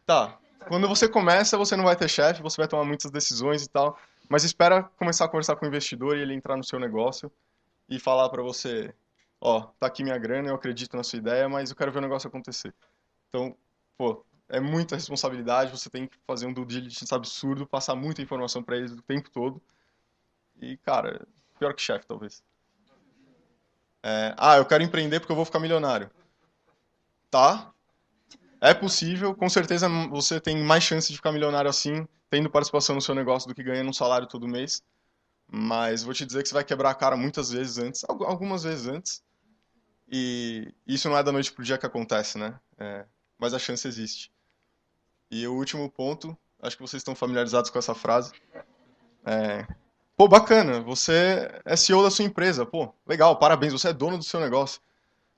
Tá. Quando você começa, você não vai ter chefe, você vai tomar muitas decisões e tal, mas espera começar a conversar com o investidor e ele entrar no seu negócio e falar para você, tá aqui minha grana, eu acredito na sua ideia, mas eu quero ver o negócio acontecer. Então, pô, é muita responsabilidade, você tem que fazer um due diligence absurdo, passar muita informação para eles o tempo todo. E, cara, pior que chefe, talvez. Eu quero empreender porque eu vou ficar milionário. Tá, é possível, com certeza você tem mais chance de ficar milionário assim, tendo participação no seu negócio do que ganhando um salário todo mês. Mas vou te dizer que você vai quebrar a cara muitas vezes antes, algumas vezes antes. E isso não é da noite pro dia que acontece, né? Mas a chance existe. E o último ponto, acho que vocês estão familiarizados com essa frase. Pô, bacana, você é CEO da sua empresa. Pô, legal, parabéns, você é dono do seu negócio.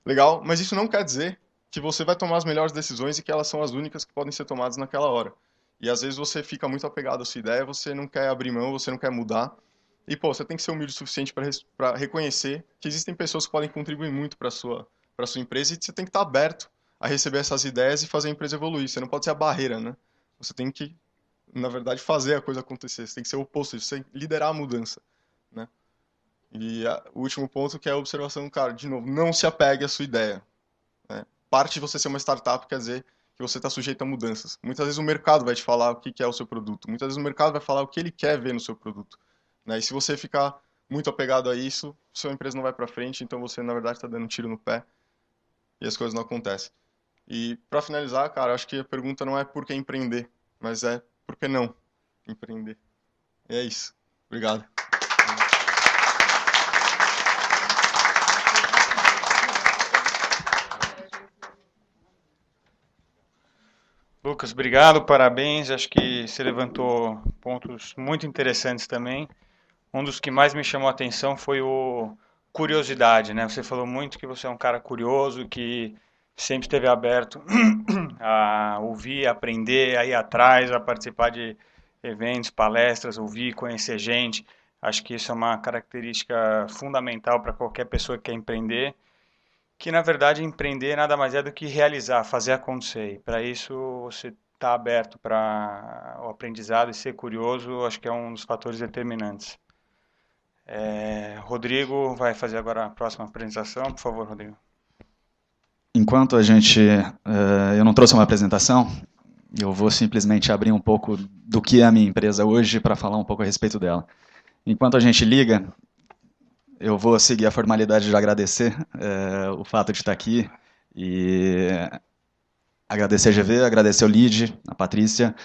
Legal, mas isso não quer dizer que você vai tomar as melhores decisões e que elas são as únicas que podem ser tomadas naquela hora. E às vezes você fica muito apegado à sua ideia, você não quer abrir mão, você não quer mudar. E, pô, você tem que ser humilde o suficiente para reconhecer que existem pessoas que podem contribuir muito para sua empresa e você tem que estar aberto a receber essas ideias e fazer a empresa evoluir. Você não pode ser a barreira, né? Você tem que, na verdade, fazer a coisa acontecer. Você tem que ser o oposto, você tem que liderar a mudança, né? E o último ponto que é a observação, cara, de novo, não se apegue à sua ideia. Né? Parte de você ser uma startup quer dizer que você está sujeito a mudanças. Muitas vezes o mercado vai te falar o que é o seu produto. Muitas vezes o mercado vai falar o que ele quer ver no seu produto. Né? E se você ficar muito apegado a isso, sua empresa não vai para frente, então você, na verdade, está dando um tiro no pé e as coisas não acontecem. E, para finalizar, cara, acho que a pergunta não é por que empreender, mas é por que não empreender. E é isso. Obrigado. Lucas, obrigado, parabéns. Acho que você levantou pontos muito interessantes também. Um dos que mais me chamou a atenção foi o curiosidade, né? Você falou muito que você é um cara curioso, que sempre esteve aberto a ouvir, a aprender, a ir atrás, a participar de eventos, palestras, ouvir, conhecer gente. Acho que isso é uma característica fundamental para qualquer pessoa que quer empreender, que na verdade empreender nada mais é do que realizar, fazer acontecer. E para isso você estar aberto para o aprendizado e ser curioso, acho que é um dos fatores determinantes. Rodrigo vai fazer agora a próxima apresentação. Por favor, Rodrigo. Enquanto eu não trouxe uma apresentação, eu vou simplesmente abrir um pouco do que é a minha empresa hoje para falar um pouco a respeito dela. Enquanto a gente liga, eu vou seguir a formalidade de agradecer o fato de estar aqui e agradecer a GV, agradecer ao Lid, a Patrícia.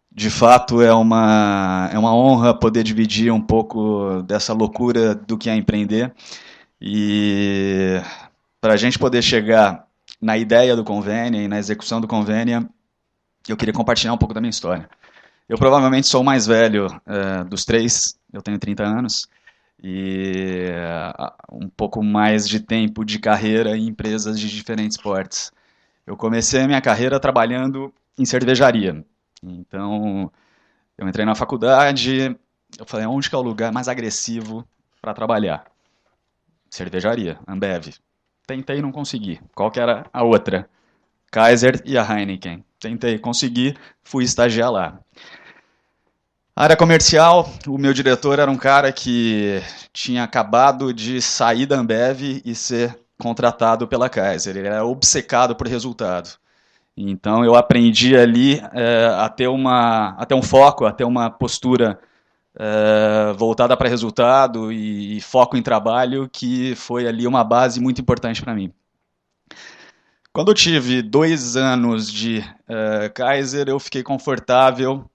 De fato, é uma honra poder dividir um pouco dessa loucura do que é empreender. E para a gente poder chegar na ideia do Convênia e na execução do Convênia, eu queria compartilhar um pouco da minha história. Eu provavelmente sou o mais velho dos três, eu tenho 30 anos, e um pouco mais de tempo de carreira em empresas de diferentes portes. Eu comecei a minha carreira trabalhando em cervejaria. Então, eu entrei na faculdade, eu falei, onde que é o lugar mais agressivo para trabalhar? Cervejaria, Ambev. Tentei e não consegui. Qual que era a outra? Kaiser e a Heineken. Tentei, consegui, fui estagiar lá. Área comercial, o meu diretor era um cara que tinha acabado de sair da Ambev e ser contratado pela Kaiser. Ele era obcecado por resultado. Então eu aprendi ali a ter um foco, a ter uma postura voltada para resultado e foco em trabalho, que foi ali uma base muito importante para mim. Quando eu tive 2 anos de Kaiser, eu fiquei confortável,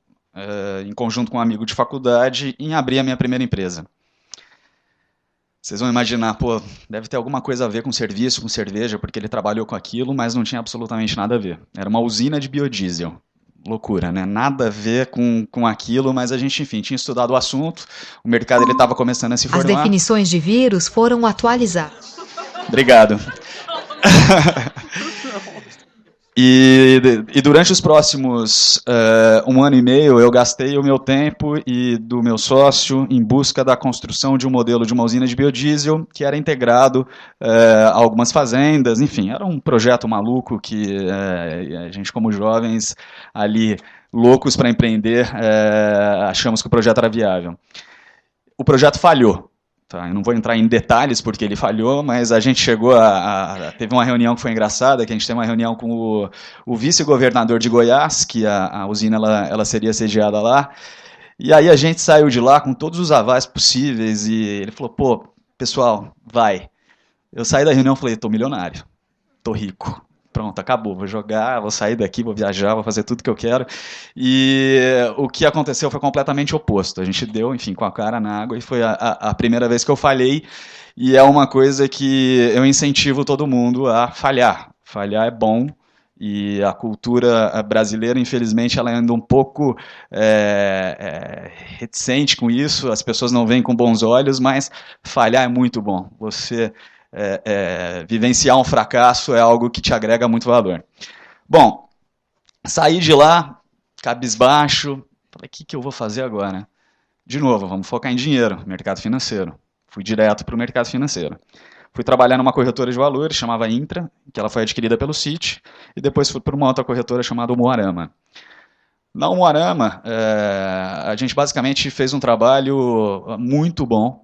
em conjunto com um amigo de faculdade, em abrir a minha primeira empresa. Vocês vão imaginar, pô, deve ter alguma coisa a ver com serviço, com cerveja, porque ele trabalhou com aquilo, mas não tinha absolutamente nada a ver. Era uma usina de biodiesel. Loucura, né? Nada a ver com aquilo, mas a gente, enfim, tinha estudado o assunto, o mercado estava começando a se formar. As definições de vírus foram atualizadas. Obrigado. E durante os próximos 1 ano e meio, eu gastei o meu tempo e do meu sócio em busca da construção de um modelo de uma usina de biodiesel que era integrado a algumas fazendas, enfim, era um projeto maluco que a gente, como jovens, ali, loucos para empreender, achamos que o projeto era viável. O projeto falhou. Tá, eu não vou entrar em detalhes porque ele falhou, mas a gente chegou teve uma reunião que foi engraçada, que a gente teve uma reunião com o vice-governador de Goiás, que a usina ela seria sediada lá, e aí a gente saiu de lá com todos os avais possíveis, e ele falou, pô, pessoal, vai. Eu saí da reunião e falei, tô milionário, tô rico. Pronto, acabou, vou jogar, vou sair daqui, vou viajar, vou fazer tudo que eu quero. E o que aconteceu foi completamente oposto. A gente deu, enfim, com a cara na água, e foi a primeira vez que eu falhei, e é uma coisa que eu incentivo todo mundo a falhar. Falhar é bom, e a cultura brasileira, infelizmente, ela anda um pouco reticente com isso, as pessoas não veem com bons olhos, mas falhar é muito bom. Você vivenciar um fracasso é algo que te agrega muito valor. Bom, saí de lá, cabisbaixo, falei, o que eu vou fazer agora? De novo, vamos focar em dinheiro, mercado financeiro. Fui direto para o mercado financeiro. Fui trabalhar numa corretora de valores, chamava Intra, que ela foi adquirida pelo Citi, e depois fui para uma outra corretora chamada Umuarama. Na Umuarama, a gente basicamente fez um trabalho muito bom.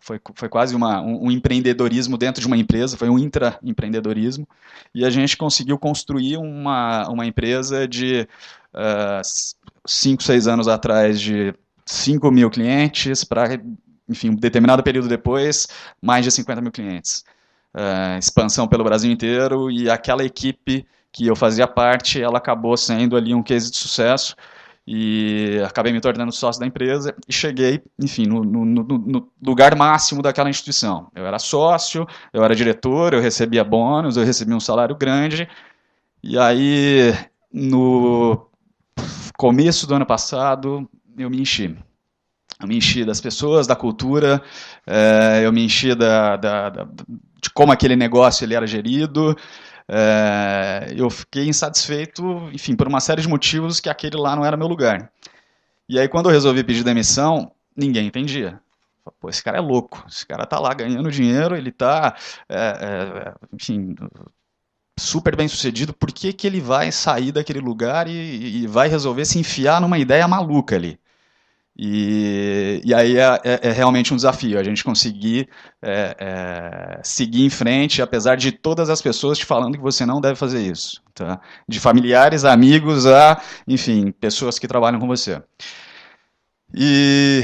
Foi quase um empreendedorismo dentro de uma empresa, foi um intraempreendedorismo, e a gente conseguiu construir uma empresa de 5, 6 anos atrás, de 5 mil clientes, para, enfim, um determinado período depois, mais de 50 mil clientes. Expansão pelo Brasil inteiro, e aquela equipe que eu fazia parte, ela acabou sendo ali um case de sucesso, e acabei me tornando sócio da empresa e cheguei, enfim, no lugar máximo daquela instituição. Eu era sócio, eu era diretor, eu recebia bônus, eu recebia um salário grande, e aí, no começo do ano passado, eu me enchi. Eu me enchi das pessoas, da cultura, eu me enchi de como aquele negócio ele era gerido. Eu fiquei insatisfeito, enfim, por uma série de motivos, que aquele lá não era meu lugar. E aí, quando eu resolvi pedir demissão, ninguém entendia. Pô, esse cara é louco, esse cara tá lá ganhando dinheiro, ele tá, enfim, super bem sucedido, por que ele vai sair daquele lugar e vai resolver se enfiar numa ideia maluca ali? E aí é realmente um desafio, a gente conseguir seguir em frente, apesar de todas as pessoas te falando que você não deve fazer isso. Tá? De familiares, amigos, enfim, pessoas que trabalham com você. E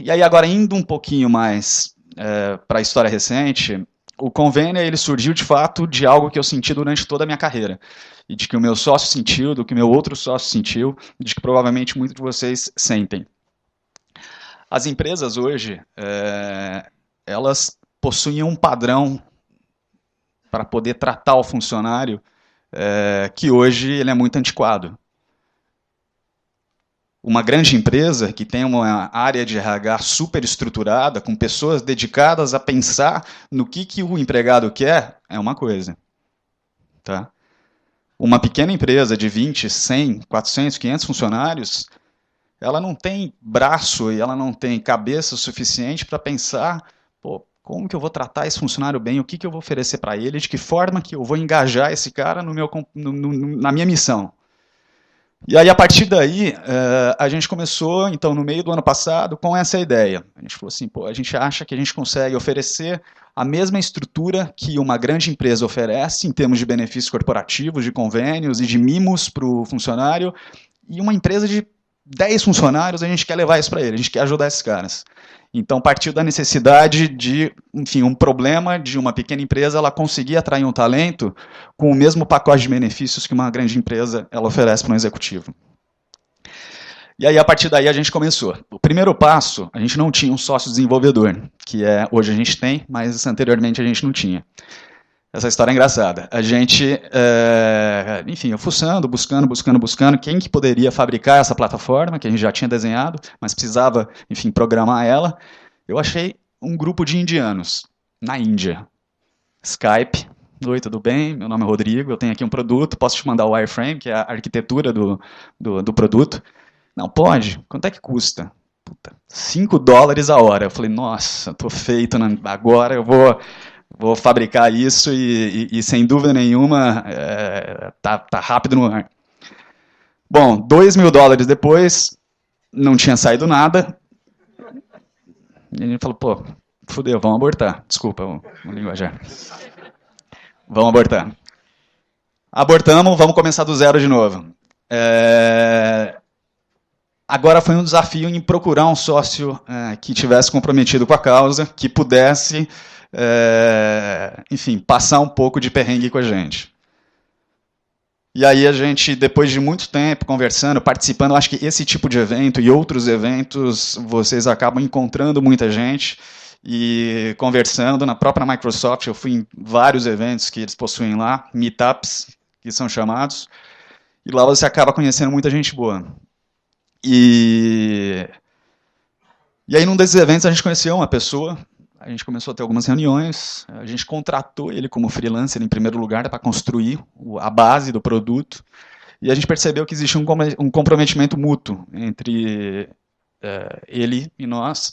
aí agora, indo um pouquinho mais para a história recente, o Convênia ele surgiu de fato de algo que eu senti durante toda a minha carreira. E de que o meu sócio sentiu, do que o meu outro sócio sentiu, e de que provavelmente muitos de vocês sentem. As empresas hoje, elas possuem um padrão para poder tratar o funcionário, que hoje ele é muito antiquado. Uma grande empresa que tem uma área de RH super estruturada, com pessoas dedicadas a pensar no que o empregado quer, é uma coisa. Tá? Uma pequena empresa de 20, 100, 400, 500 funcionários, ela não tem braço e ela não tem cabeça suficiente para pensar, pô, como que eu vou tratar esse funcionário bem, o que eu vou oferecer para ele, de que forma que eu vou engajar esse cara na minha missão. E aí, a partir daí, a gente começou, então, no meio do ano passado, com essa ideia. A gente falou assim, pô, a gente acha que a gente consegue oferecer a mesma estrutura que uma grande empresa oferece, em termos de benefícios corporativos, de convênios e de mimos para o funcionário, e uma empresa de 10 funcionários, a gente quer levar isso para ele, a gente quer ajudar esses caras. Então, partiu da necessidade de, enfim, um problema de uma pequena empresa ela conseguir atrair um talento com o mesmo pacote de benefícios que uma grande empresa ela oferece para um executivo. E aí, a partir daí, a gente começou. O primeiro passo, a gente não tinha um sócio desenvolvedor, que hoje a gente tem, mas anteriormente a gente não tinha. Essa história é engraçada. A gente, enfim, eu fuçando, buscando quem que poderia fabricar essa plataforma, que a gente já tinha desenhado, mas precisava, enfim, programar ela. Eu achei um grupo de indianos, na Índia. Skype. Oi, tudo bem? Meu nome é Rodrigo, eu tenho aqui um produto, posso te mandar o wireframe, que é a arquitetura do produto? Não, pode. Quanto é que custa? Puta, $5 a hora. Eu falei, nossa, tô feito, agora eu vou fabricar isso e sem dúvida nenhuma, tá rápido no ar. Bom, $2.000 depois, não tinha saído nada. E a gente falou, pô, fudeu, vamos abortar. Desculpa o linguajar. Vamos abortar. Abortamos, vamos começar do zero de novo. Agora foi um desafio em procurar um sócio que tivesse comprometido com a causa, que pudesse... enfim, passar um pouco de perrengue com a gente. E aí a gente, depois de muito tempo conversando, participando, eu acho que esse tipo de evento e outros eventos, vocês acabam encontrando muita gente e conversando. Na própria Microsoft, eu fui em vários eventos que eles possuem lá, meetups, que são chamados, e lá você acaba conhecendo muita gente boa. E aí, num desses eventos, a gente conheceu uma pessoa. A gente começou a ter algumas reuniões, a gente contratou ele como freelancer em primeiro lugar para construir a base do produto, e a gente percebeu que existia um comprometimento mútuo entre ele e nós.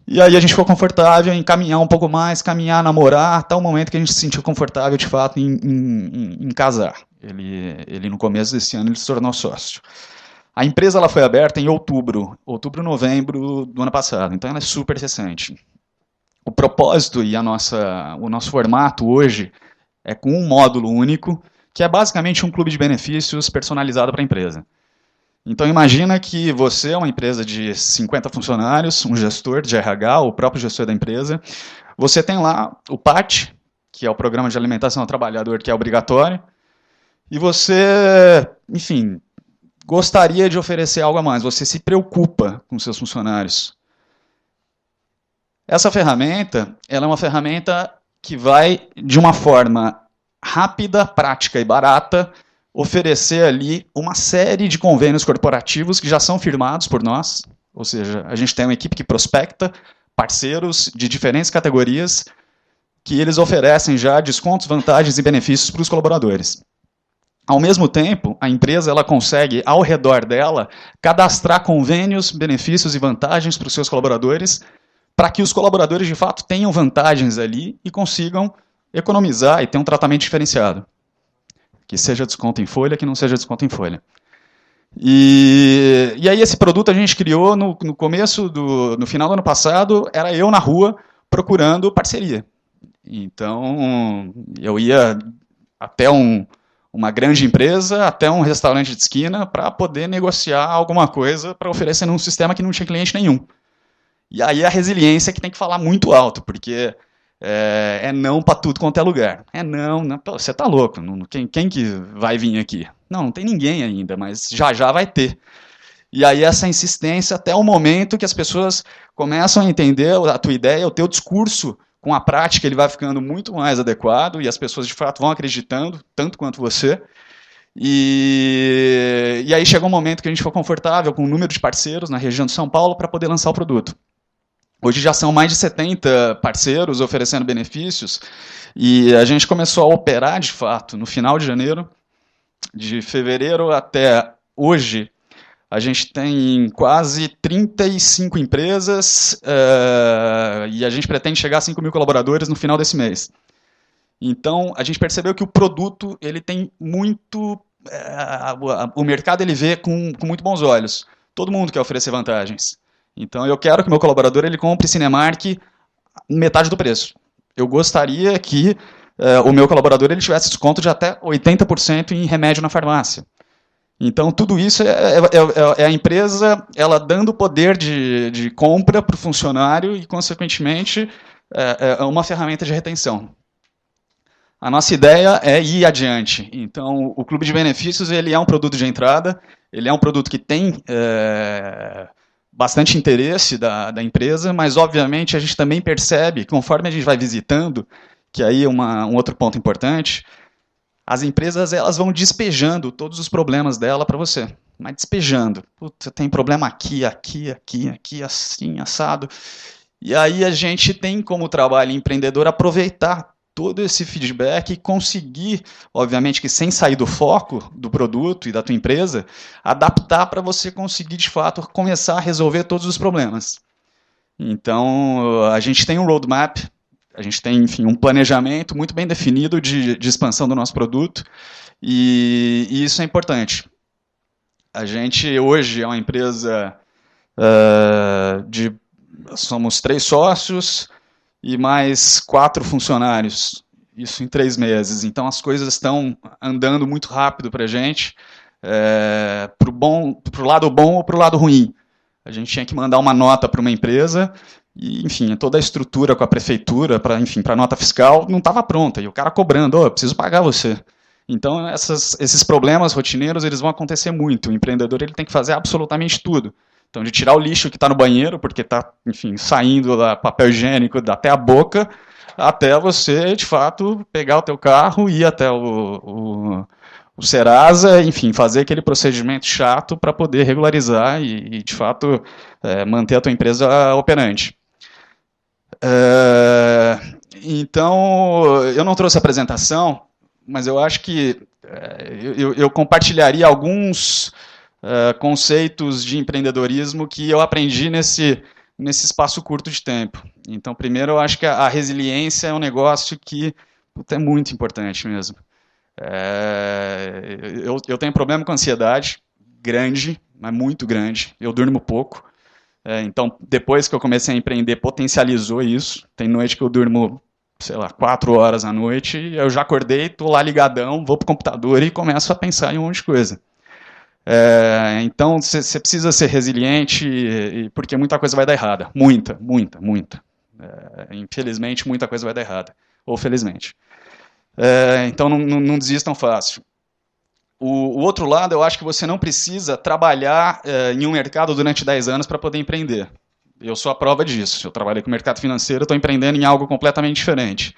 E aí a gente ficou confortável em caminhar um pouco mais, caminhar, namorar, até o momento que a gente se sentiu confortável, de fato, em casar. Ele, no começo desse ano, ele se tornou sócio. A empresa ela foi aberta em outubro, novembro do ano passado, então ela é super recente. O propósito e o nosso formato hoje é com um módulo único, que é basicamente um clube de benefícios personalizado para a empresa. Então imagina que você é uma empresa de 50 funcionários, um gestor de RH, o próprio gestor da empresa, você tem lá o PAT, que é o Programa de Alimentação ao Trabalhador, que é obrigatório, e você, enfim, gostaria de oferecer algo a mais, você se preocupa com seus funcionários. Essa ferramenta, ela é uma ferramenta que vai, de uma forma rápida, prática e barata, oferecer ali uma série de convênios corporativos que já são firmados por nós, ou seja, a gente tem uma equipe que prospecta parceiros de diferentes categorias que eles oferecem já descontos, vantagens e benefícios para os colaboradores. Ao mesmo tempo, a empresa ela consegue, ao redor dela, cadastrar convênios, benefícios e vantagens para os seus colaboradores, para que os colaboradores, de fato, tenham vantagens ali e consigam economizar e ter um tratamento diferenciado. Que seja desconto em folha, que não seja desconto em folha. E aí esse produto a gente criou no final do ano passado, era eu na rua procurando parceria. Então, eu ia até uma grande empresa, até um restaurante de esquina, para poder negociar alguma coisa para oferecer num sistema que não tinha cliente nenhum. E aí a resiliência que tem que falar muito alto, porque não para tudo quanto é lugar. Não, pô, você tá louco, quem que vai vir aqui? Não tem ninguém ainda, mas já vai ter. E aí essa insistência até o momento que as pessoas começam a entender a tua ideia, o teu discurso com a prática ele vai ficando muito mais adequado e as pessoas de fato vão acreditando, tanto quanto você. E aí chegou um momento que a gente ficou confortável com o número de parceiros na região de São Paulo para poder lançar o produto. Hoje já são mais de 70 parceiros oferecendo benefícios e a gente começou a operar de fato no final de janeiro. De fevereiro até hoje, a gente tem quase 35 empresas e a gente pretende chegar a 5 mil colaboradores no final desse mês. Então, a gente percebeu que o produto ele tem muito... o mercado ele vê com muito bons olhos. Todo mundo quer oferecer vantagens. Então, eu quero que meu colaborador ele compre Cinemark metade do preço. Eu gostaria que o meu colaborador ele tivesse desconto de até 80% em remédio na farmácia. Então, tudo isso é a empresa ela dando poder de compra para o funcionário e, consequentemente, é uma ferramenta de retenção. A nossa ideia é ir adiante. Então, o Clube de Benefícios ele é um produto de entrada, ele é um produto que tem bastante interesse da empresa, mas, obviamente, a gente também percebe, conforme a gente vai visitando, que aí é um outro ponto importante, as empresas elas vão despejando todos os problemas dela para você. Mas despejando. Putz, tem problema aqui, assim, assado. E aí a gente tem como trabalho empreendedor aproveitar todo esse feedback e conseguir, obviamente que sem sair do foco do produto e da tua empresa, adaptar para você conseguir, de fato, começar a resolver todos os problemas. Então, a gente tem um roadmap, a gente tem, enfim, um planejamento muito bem definido de expansão do nosso produto, e isso é importante. A gente, hoje, é uma empresa somos 3 sócios, e mais 4 funcionários, isso em 3 meses. Então as coisas estão andando muito rápido para a gente, para o lado bom ou para o lado ruim. A gente tinha que mandar uma nota para uma empresa, e, enfim, toda a estrutura com a prefeitura, para a nota fiscal, não estava pronta, e o cara cobrando, eu preciso pagar você. Então esses problemas rotineiros eles vão acontecer muito, o empreendedor ele tem que fazer absolutamente tudo. Então, de tirar o lixo que está no banheiro, porque está, enfim, saindo do papel higiênico até a boca, até você, de fato, pegar o teu carro, ir até o Serasa, enfim, fazer aquele procedimento chato para poder regularizar e de fato, manter a tua empresa operante. Então, eu não trouxe apresentação, mas eu acho que eu compartilharia alguns conceitos de empreendedorismo que eu aprendi nesse espaço curto de tempo. Então, primeiro, eu acho que a resiliência é um negócio que é muito importante mesmo. Eu tenho problema com ansiedade, grande, mas muito grande. Eu durmo pouco. Então, depois que eu comecei a empreender, potencializou isso. Tem noite que eu durmo, sei lá, 4 horas à noite, eu já acordei, estou lá ligadão, vou para o computador e começo a pensar em um monte de coisa. Então, você precisa ser resiliente, porque muita coisa vai dar errada. Muita. Infelizmente, muita coisa vai dar errada. Ou felizmente. Então, não desistam fácil. O outro lado, eu acho que você não precisa trabalhar em um mercado durante 10 anos para poder empreender. Eu sou a prova disso. Eu trabalhei com o mercado financeiro, estou empreendendo em algo completamente diferente.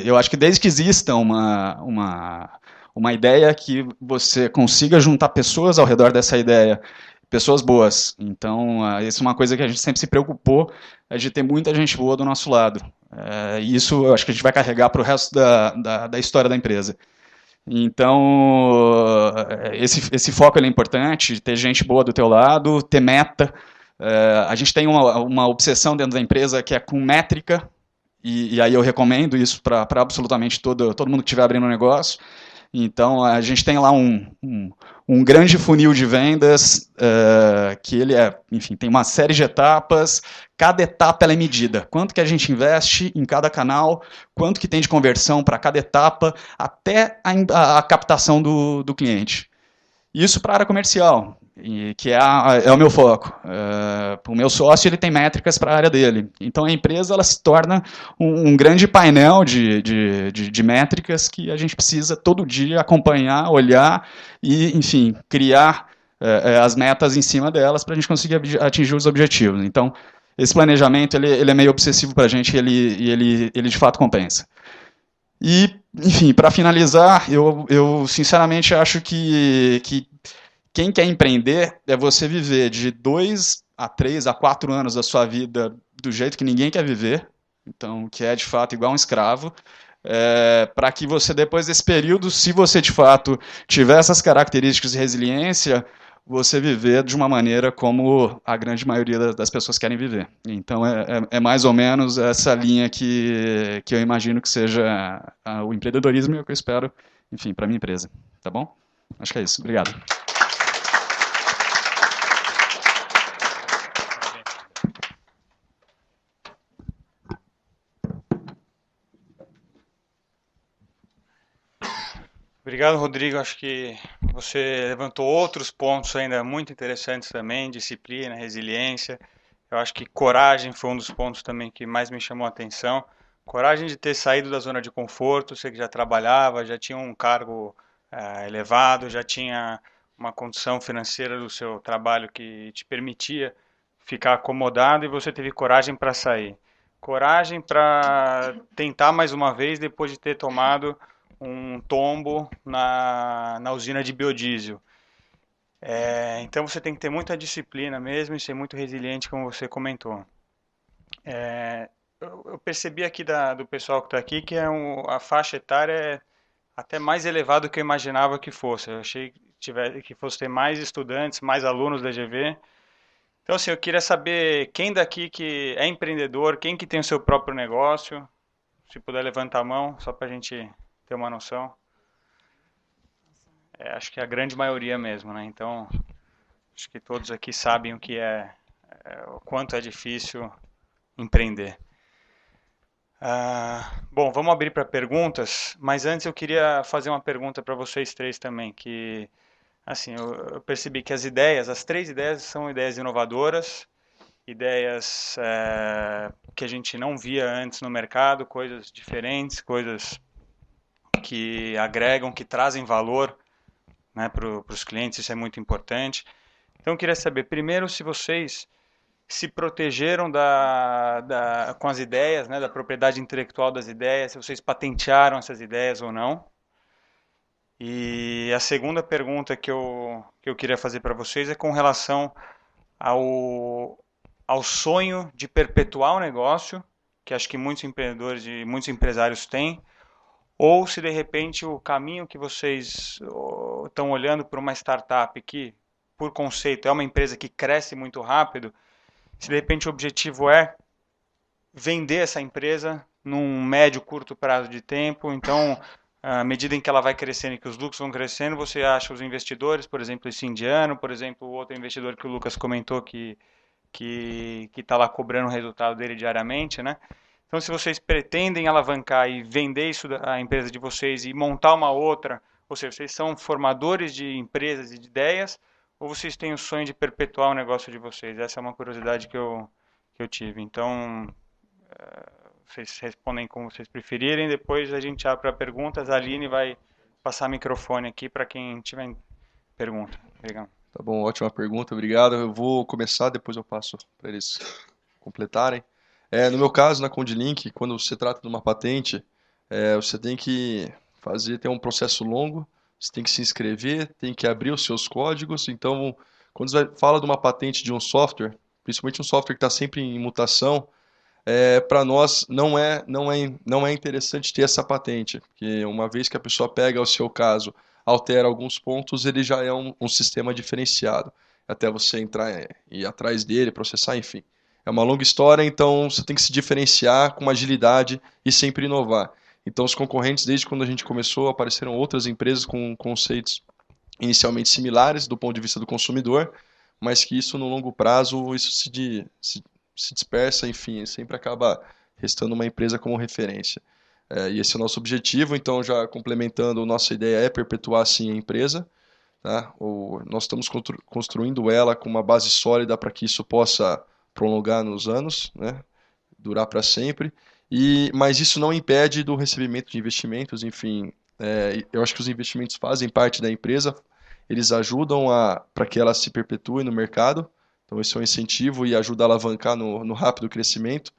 Eu acho que desde que exista uma ideia que você consiga juntar pessoas ao redor dessa ideia, pessoas boas. Então, isso é uma coisa que a gente sempre se preocupou, de ter muita gente boa do nosso lado. Isso eu acho que a gente vai carregar para o resto da história da empresa. Então, esse foco é importante, ter gente boa do teu lado, ter meta. A gente tem uma obsessão dentro da empresa que é com métrica, e aí eu recomendo isso para absolutamente todo mundo que estiver abrindo um negócio. Então, a gente tem lá um grande funil de vendas, que ele enfim, tem uma série de etapas, cada etapa ela é medida. Quanto que a gente investe em cada canal, quanto que tem de conversão para cada etapa, até a captação do cliente. Isso para a área comercial, que é o meu foco. O meu sócio ele tem métricas para a área dele. Então a empresa ela se torna um grande painel de métricas que a gente precisa todo dia acompanhar, olhar e, enfim, criar as metas em cima delas para a gente conseguir atingir os objetivos. Então, esse planejamento ele é meio obsessivo para a gente e ele de fato compensa. E, enfim, para finalizar, eu sinceramente acho que quem quer empreender é você viver de 2 a 3 a 4 anos da sua vida do jeito que ninguém quer viver, então, que é de fato igual um escravo, para que você, depois desse período, se você de fato tiver essas características de resiliência, você viver de uma maneira como a grande maioria das pessoas querem viver. Então, é mais ou menos essa linha que eu imagino que seja o empreendedorismo e o que eu espero, enfim, para a minha empresa. Tá bom? Acho que é isso. Obrigado. Obrigado, Rodrigo. Acho que você levantou outros pontos ainda muito interessantes também, disciplina, resiliência. Eu acho que coragem foi um dos pontos também que mais me chamou a atenção. Coragem de ter saído da zona de conforto, você que já trabalhava, já tinha um cargo elevado, já tinha uma condição financeira do seu trabalho que te permitia ficar acomodado e você teve coragem para sair. Coragem para tentar mais uma vez depois de ter tomado um tombo na usina de biodiesel. Então você tem que ter muita disciplina mesmo e ser muito resiliente, como você comentou. Eu percebi aqui do pessoal que está aqui que a faixa etária é até mais elevada do que eu imaginava que fosse. Eu achei que fosse ter mais estudantes, mais alunos da GV. Então, assim, eu queria saber quem daqui que é empreendedor, quem que tem o seu próprio negócio, se puder levantar a mão, só para a gente ter uma noção. Acho que é a grande maioria mesmo, né? Então, acho que todos aqui sabem o quanto é difícil empreender. Bom, vamos abrir para perguntas, mas antes eu queria fazer uma pergunta para vocês três também, que, assim, eu percebi que as 3 ideias são ideias inovadoras, ideias que a gente não via antes no mercado, coisas diferentes, coisas que agregam, que trazem valor, né, para os clientes, isso é muito importante. Então eu queria saber, primeiro, se vocês se protegeram com as ideias, né, da propriedade intelectual das ideias, se vocês patentearam essas ideias ou não. E a segunda pergunta que eu queria fazer para vocês é com relação ao sonho de perpetuar o negócio, que acho que muitos empreendedores e muitos empresários têm, ou se de repente o caminho que vocês estão olhando para uma startup que, por conceito, é uma empresa que cresce muito rápido, se de repente o objetivo é vender essa empresa num médio, curto prazo de tempo, então, à medida em que ela vai crescendo e que os lucros vão crescendo, você acha os investidores, por exemplo, esse indiano, por exemplo, o outro investidor que o Lucas comentou que está lá cobrando o resultado dele diariamente, né? Então, se vocês pretendem alavancar e vender isso a empresa de vocês e montar uma outra, ou seja, vocês são formadores de empresas e de ideias, ou vocês têm o sonho de perpetuar o negócio de vocês? Essa é uma curiosidade que eu tive. Então, vocês respondem como vocês preferirem, depois a gente abre para perguntas. A Aline vai passar o microfone aqui para quem tiver pergunta. Obrigado. Tá bom, ótima pergunta, obrigado. Eu vou começar, depois eu passo para eles completarem. No meu caso, na Condilink, quando se trata de uma patente, você tem que ter um processo longo, você tem que se inscrever, tem que abrir os seus códigos. Então, quando você fala de uma patente de um software, principalmente um software que está sempre em mutação, para nós não é interessante ter essa patente, porque uma vez que a pessoa pega o seu caso, altera alguns pontos, ele já é um sistema diferenciado, até você entrar e ir atrás dele, processar, enfim. É uma longa história, então você tem que se diferenciar com uma agilidade e sempre inovar. Então os concorrentes, desde quando a gente começou, apareceram outras empresas com conceitos inicialmente similares do ponto de vista do consumidor, mas que isso no longo prazo isso se dispersa, enfim, sempre acaba restando uma empresa como referência. E esse é o nosso objetivo, então já complementando, nossa ideia é perpetuar sim a empresa. Tá? Nós estamos construindo ela com uma base sólida para que isso possa prolongar nos anos, né? Durar para sempre. Mas isso não impede do recebimento de investimentos, enfim. Eu acho que os investimentos fazem parte da empresa, eles ajudam para que ela se perpetue no mercado. Então esse é um incentivo e ajuda a alavancar no rápido crescimento.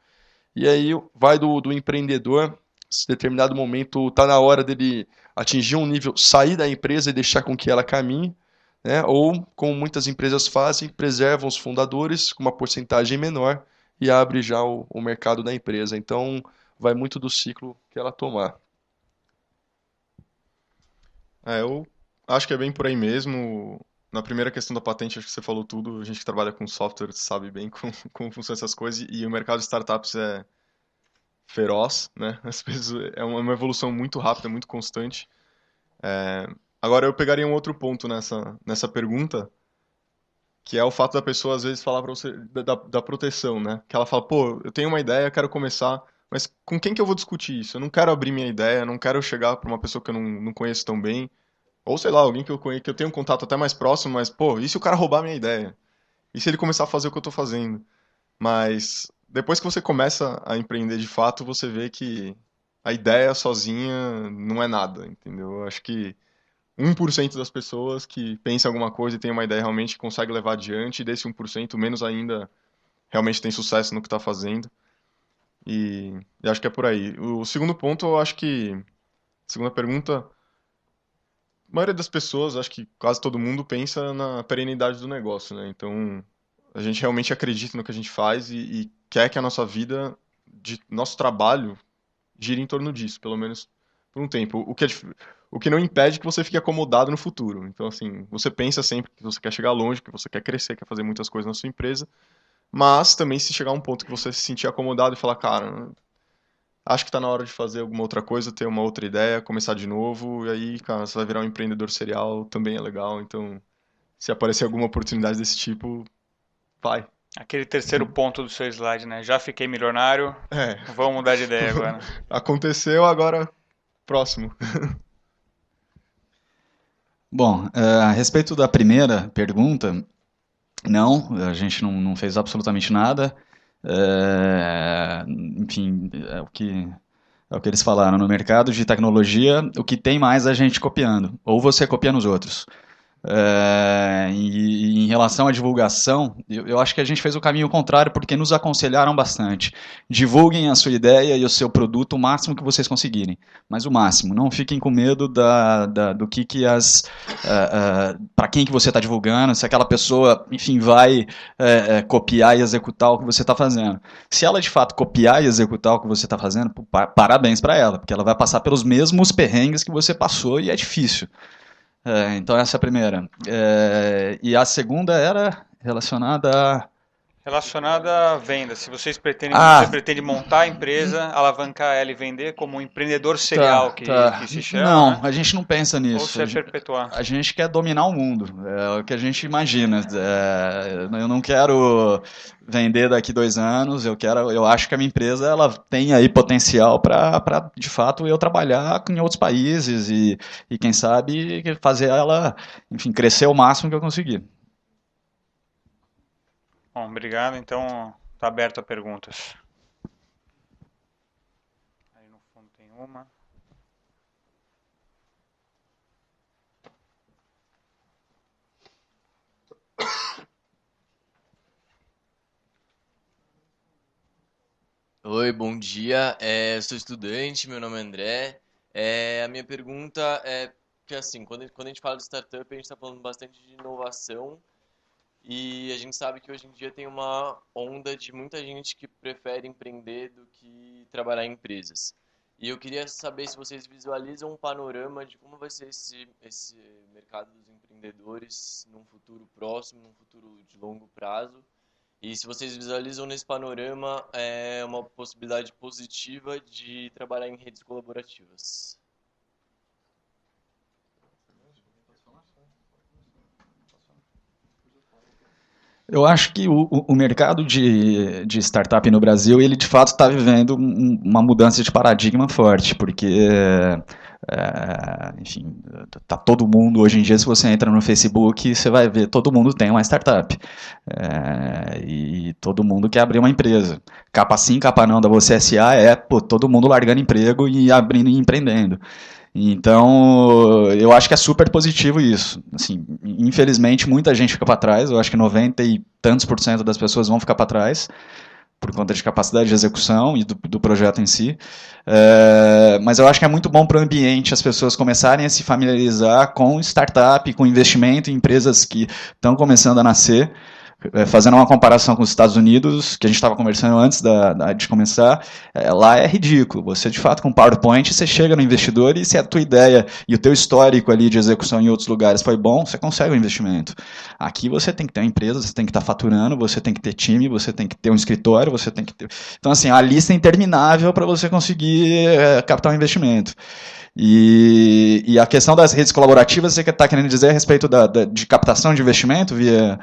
E aí vai do empreendedor, se em determinado momento está na hora dele atingir um nível, sair da empresa e deixar com que ela caminhe, né? Ou, como muitas empresas fazem, preservam os fundadores com uma porcentagem menor e abre já o mercado da empresa. Então, vai muito do ciclo que ela tomar. Eu acho que é bem por aí mesmo. Na primeira questão da patente, acho que você falou tudo. A gente que trabalha com software sabe bem como funcionam essas coisas. E o mercado de startups é feroz, né? As pessoas, é uma evolução muito rápida, muito constante. Agora, eu pegaria um outro ponto nessa pergunta, que é o fato da pessoa, às vezes, falar para você da proteção, né? Que ela fala, pô, eu tenho uma ideia, quero começar, mas com quem que eu vou discutir isso? Eu não quero abrir minha ideia, não quero chegar para uma pessoa que eu não conheço tão bem, ou sei lá, alguém que eu conheço, que eu tenho um contato até mais próximo, mas, pô, e se o cara roubar minha ideia? E se ele começar a fazer o que eu tô fazendo? Mas depois que você começa a empreender de fato, você vê que a ideia sozinha não é nada, entendeu? Eu acho que 1% das pessoas que pensam em alguma coisa e tem uma ideia realmente consegue levar adiante, e desse 1%, menos ainda realmente tem sucesso no que está fazendo. E acho que é por aí. O segundo ponto, eu acho que, segunda pergunta, a maioria das pessoas, acho que quase todo mundo pensa na perenidade do negócio, né? Então, a gente realmente acredita no que a gente faz e quer que a nossa vida, nosso trabalho, gire em torno disso, pelo menos por um tempo. O que não impede que você fique acomodado no futuro. Então, assim, você pensa sempre que você quer chegar longe, que você quer crescer, quer fazer muitas coisas na sua empresa, mas também se chegar a um ponto que você se sentir acomodado e falar, cara, acho que está na hora de fazer alguma outra coisa, ter uma outra ideia, começar de novo, e aí, cara, você vai virar um empreendedor serial, também é legal. Então, se aparecer alguma oportunidade desse tipo, vai. Aquele terceiro ponto do seu slide, né? Já fiquei milionário, vamos mudar de ideia agora. Aconteceu, agora próximo. Bom, a respeito da primeira pergunta, não, a gente não fez absolutamente nada. Enfim, é o que eles falaram. No mercado de tecnologia, o que tem mais é a gente copiando, ou você copia nos outros. E em relação à divulgação, eu acho que a gente fez o caminho contrário, porque nos aconselharam bastante. Divulguem a sua ideia e o seu produto o máximo que vocês conseguirem, mas o máximo. Não fiquem com medo do que para quem que você está divulgando, se aquela pessoa, enfim, vai copiar e executar o que você está fazendo. Se ela de fato copiar e executar o que você está fazendo, parabéns para ela, porque ela vai passar pelos mesmos perrengues que você passou e é difícil. Então essa é a primeira. E a segunda era relacionada a... Relacionada à venda. Se você pretende montar a empresa, alavancar ela e vender como um empreendedor serial que se chama. Não, né? A gente não pensa nisso. Ou você perpetuar. A gente quer dominar o mundo. É o que a gente imagina. Eu não quero vender daqui 2 anos. Eu acho que a minha empresa ela tem aí potencial para de fato eu trabalhar em outros países e quem sabe fazer ela, enfim, crescer o máximo que eu conseguir. Bom, obrigado. Então, está aberto a perguntas. Aí no fundo tem uma. Oi, bom dia. Sou estudante, meu nome é André. A minha pergunta é que, assim, quando a gente fala de startup, a gente está falando bastante de inovação. E a gente sabe que hoje em dia tem uma onda de muita gente que prefere empreender do que trabalhar em empresas. E eu queria saber se vocês visualizam um panorama de como vai ser esse mercado dos empreendedores num futuro próximo, num futuro de longo prazo. E se vocês visualizam nesse panorama uma possibilidade positiva de trabalhar em redes colaborativas. Eu acho que o mercado de startup no Brasil, ele de fato está vivendo uma mudança de paradigma forte, porque, enfim, tá todo mundo, hoje em dia, se você entra no Facebook, você vai ver, todo mundo tem uma startup, e todo mundo quer abrir uma empresa. Capa sim, capa não da Você S.A. todo mundo largando emprego e abrindo e empreendendo. Então, eu acho que é super positivo isso. Assim, infelizmente, muita gente fica para trás. Eu acho que 90 e tantos % das pessoas vão ficar para trás por conta de capacidade de execução e do projeto em si. Mas eu acho que é muito bom para o ambiente as pessoas começarem a se familiarizar com startup, com investimento em empresas que estão começando a nascer. Fazendo uma comparação com os Estados Unidos, que a gente estava conversando antes de começar, lá é ridículo. Você, de fato, com PowerPoint, você chega no investidor e se a tua ideia e o teu histórico ali de execução em outros lugares foi bom, você consegue o investimento. Aqui você tem que ter uma empresa, você tem que estar faturando, você tem que ter time, você tem que ter um escritório, você tem que ter... Então, assim, a lista é interminável para você conseguir captar um investimento. E a questão das redes colaborativas, você está querendo dizer a respeito de captação de investimento via...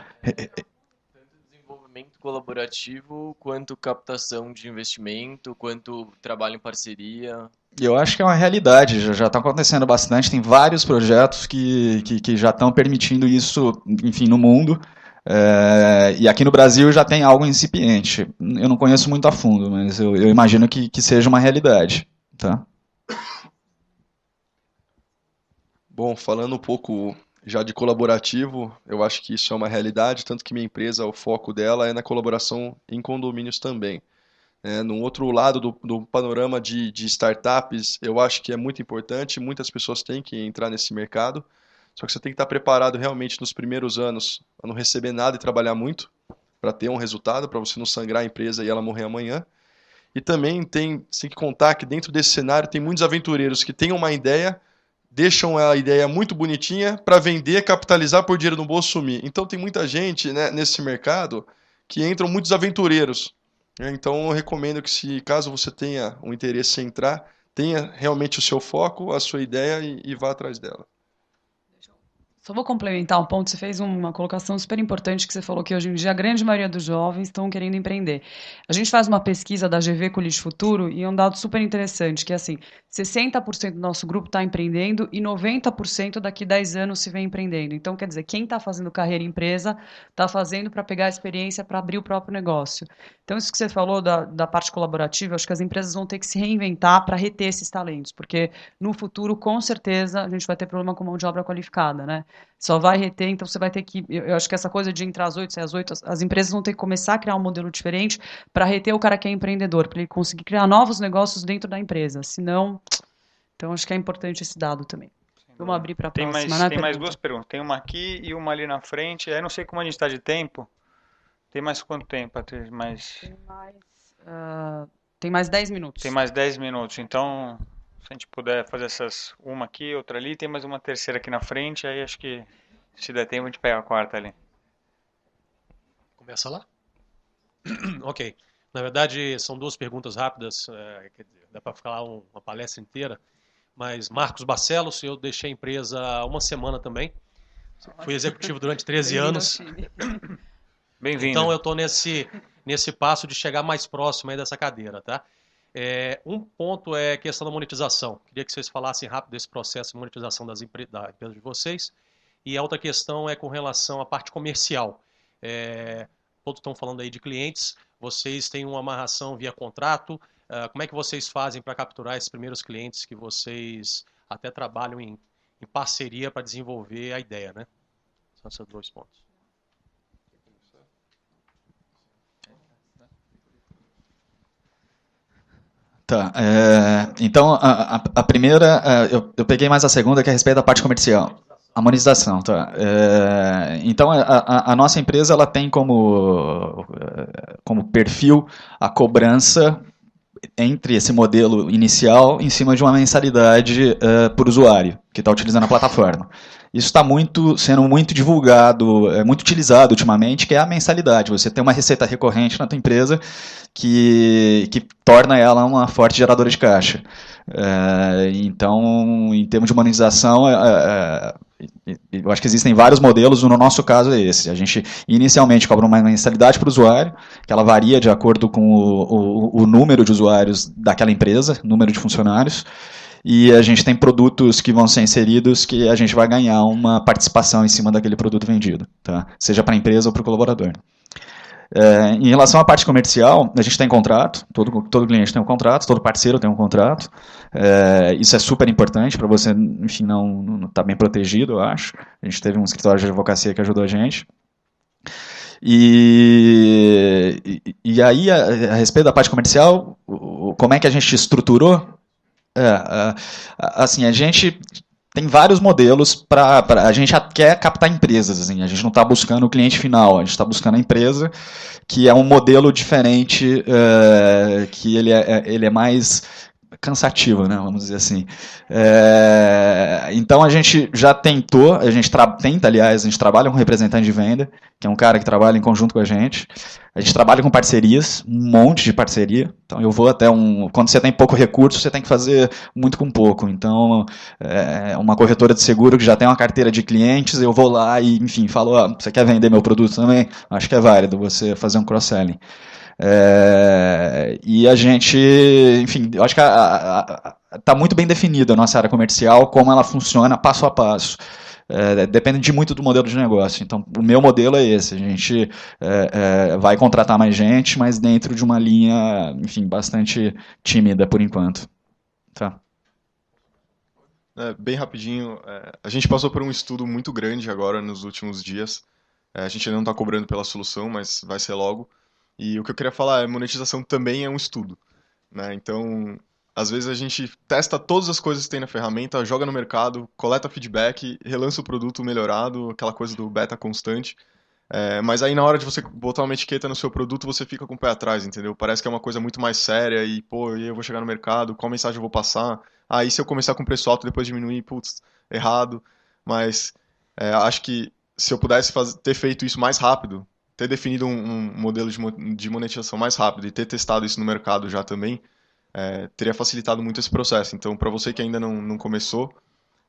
colaborativo, quanto captação de investimento, quanto trabalho em parceria? Eu acho que é uma realidade, já está acontecendo bastante, tem vários projetos que já estão permitindo isso, enfim, no mundo, e aqui no Brasil já tem algo incipiente. Eu não conheço muito a fundo, mas eu imagino que seja uma realidade. Tá? Bom, falando um pouco já de colaborativo, eu acho que isso é uma realidade, tanto que minha empresa, o foco dela é na colaboração em condomínios também. No outro lado do panorama de startups, eu acho que é muito importante, muitas pessoas têm que entrar nesse mercado, só que você tem que estar preparado realmente nos primeiros anos a não receber nada e trabalhar muito para ter um resultado, para você não sangrar a empresa e ela morrer amanhã. E também tem que contar que dentro desse cenário tem muitos aventureiros que têm uma ideia, deixam a ideia muito bonitinha para vender, capitalizar, por dinheiro no bolso, sumir. Então tem muita gente, né, nesse mercado que entram muitos aventureiros. Então eu recomendo que, se caso você tenha um interesse em entrar, tenha realmente o seu foco, a sua ideia e vá atrás dela. Só vou complementar um ponto. Você fez uma colocação super importante, que você falou que hoje em dia a grande maioria dos jovens estão querendo empreender. A gente faz uma pesquisa da GV com o Lixo Futuro e é um dado super interessante, que é assim, 60% do nosso grupo está empreendendo e 90% daqui a 10 anos se vem empreendendo. Então, quer dizer, quem está fazendo carreira em empresa está fazendo para pegar a experiência para abrir o próprio negócio. Então, isso que você falou da parte colaborativa, acho que as empresas vão ter que se reinventar para reter esses talentos, porque no futuro, com certeza, a gente vai ter problema com mão de obra qualificada, né? Só vai reter, então você vai ter que... Eu acho que essa coisa de entrar às 8, sair às 8, as empresas vão ter que começar a criar um modelo diferente para reter o cara que é empreendedor, para ele conseguir criar novos negócios dentro da empresa. Senão... Então, acho que é importante esse dado também. Vamos abrir para a próxima. Tem mais duas perguntas. Tem uma aqui e uma ali na frente. Eu não sei como a gente está de tempo. Tem mais quanto tempo, Patrícia? Tem mais 10 minutos. Tem mais 10 minutos. Então, se a gente puder fazer uma aqui, outra ali, tem mais uma terceira aqui na frente, aí acho que, se der tempo, a gente pega a quarta ali. Começa lá? Ok. Na verdade, são duas perguntas rápidas, dá para falar uma palestra inteira, mas Marcos Barcelos, eu deixei a empresa há uma semana também, fui executivo durante 13 anos. Bem-vindo. Então eu estou nesse passo de chegar mais próximo aí dessa cadeira, tá? Um ponto é a questão da monetização. Queria que vocês falassem rápido desse processo de monetização da empresa de vocês. E a outra questão é com relação à parte comercial. Todos estão falando aí de clientes. Vocês têm uma amarração via contrato. Como é que vocês fazem para capturar esses primeiros clientes que vocês até trabalham em parceria para desenvolver a ideia, né? São esses dois pontos. Tá, então a primeira, eu peguei mais a segunda, que é a respeito da parte comercial. A monetização, tá. Então a nossa empresa ela tem como perfil a cobrança entre esse modelo inicial em cima de uma mensalidade por usuário que está utilizando a plataforma. Isso está sendo muito divulgado, muito utilizado ultimamente, que é a mensalidade. Você tem uma receita recorrente na tua empresa que torna ela uma forte geradora de caixa. Então, em termos de monetização, eu acho que existem vários modelos, no nosso caso é esse. A gente inicialmente cobra uma mensalidade para o usuário, que ela varia de acordo com o número de usuários daquela empresa, número de funcionários, e a gente tem produtos que vão ser inseridos que a gente vai ganhar uma participação em cima daquele produto vendido, tá? Seja para a empresa ou para o colaborador. Em relação à parte comercial, a gente tem contrato, todo cliente tem um contrato, todo parceiro tem um contrato. Isso é super importante para você, enfim, não estar bem protegido, eu acho. A gente teve um escritório de advocacia que ajudou a gente. E aí, a respeito da parte comercial, como é que a gente estruturou? Assim, a gente tem vários modelos para a gente quer captar empresas, assim, a gente não está buscando o cliente final, a gente está buscando a empresa, que é um modelo diferente, que ele é mais cansativo, né, vamos dizer assim. Então a gente já tentou, a gente tenta, aliás, a gente trabalha com um representante de venda, que é um cara que trabalha em conjunto com a gente trabalha com parcerias, um monte de parceria, então eu vou até quando você tem pouco recurso, você tem que fazer muito com pouco, então uma corretora de seguro que já tem uma carteira de clientes, eu vou lá e, enfim, falo, você quer vender meu produto também? Acho que é válido você fazer um cross-selling. E a gente, enfim, eu acho que está muito bem definida a nossa área comercial, como ela funciona passo a passo. Depende muito do modelo de negócio. Então, o meu modelo é esse. A gente vai contratar mais gente, mas dentro de uma linha, enfim, bastante tímida por enquanto. Tá. Bem rapidinho, a gente passou por um estudo muito grande agora nos últimos dias. A gente ainda não está cobrando pela solução, mas vai ser logo. E o que eu queria falar é monetização também é um estudo, né? Então, às vezes a gente testa todas as coisas que tem na ferramenta, joga no mercado, coleta feedback, relança o produto melhorado, aquela coisa do beta constante. Mas aí na hora de você botar uma etiqueta no seu produto, você fica com o pé atrás, entendeu? Parece que é uma coisa muito mais séria e, pô, eu vou chegar no mercado, qual mensagem eu vou passar? Aí se eu começar com preço alto, depois diminuir, putz, errado. Mas acho que se eu pudesse ter feito isso mais rápido, ter definido um modelo de monetização mais rápido e ter testado isso no mercado já também, teria facilitado muito esse processo. Então, para você que ainda não começou,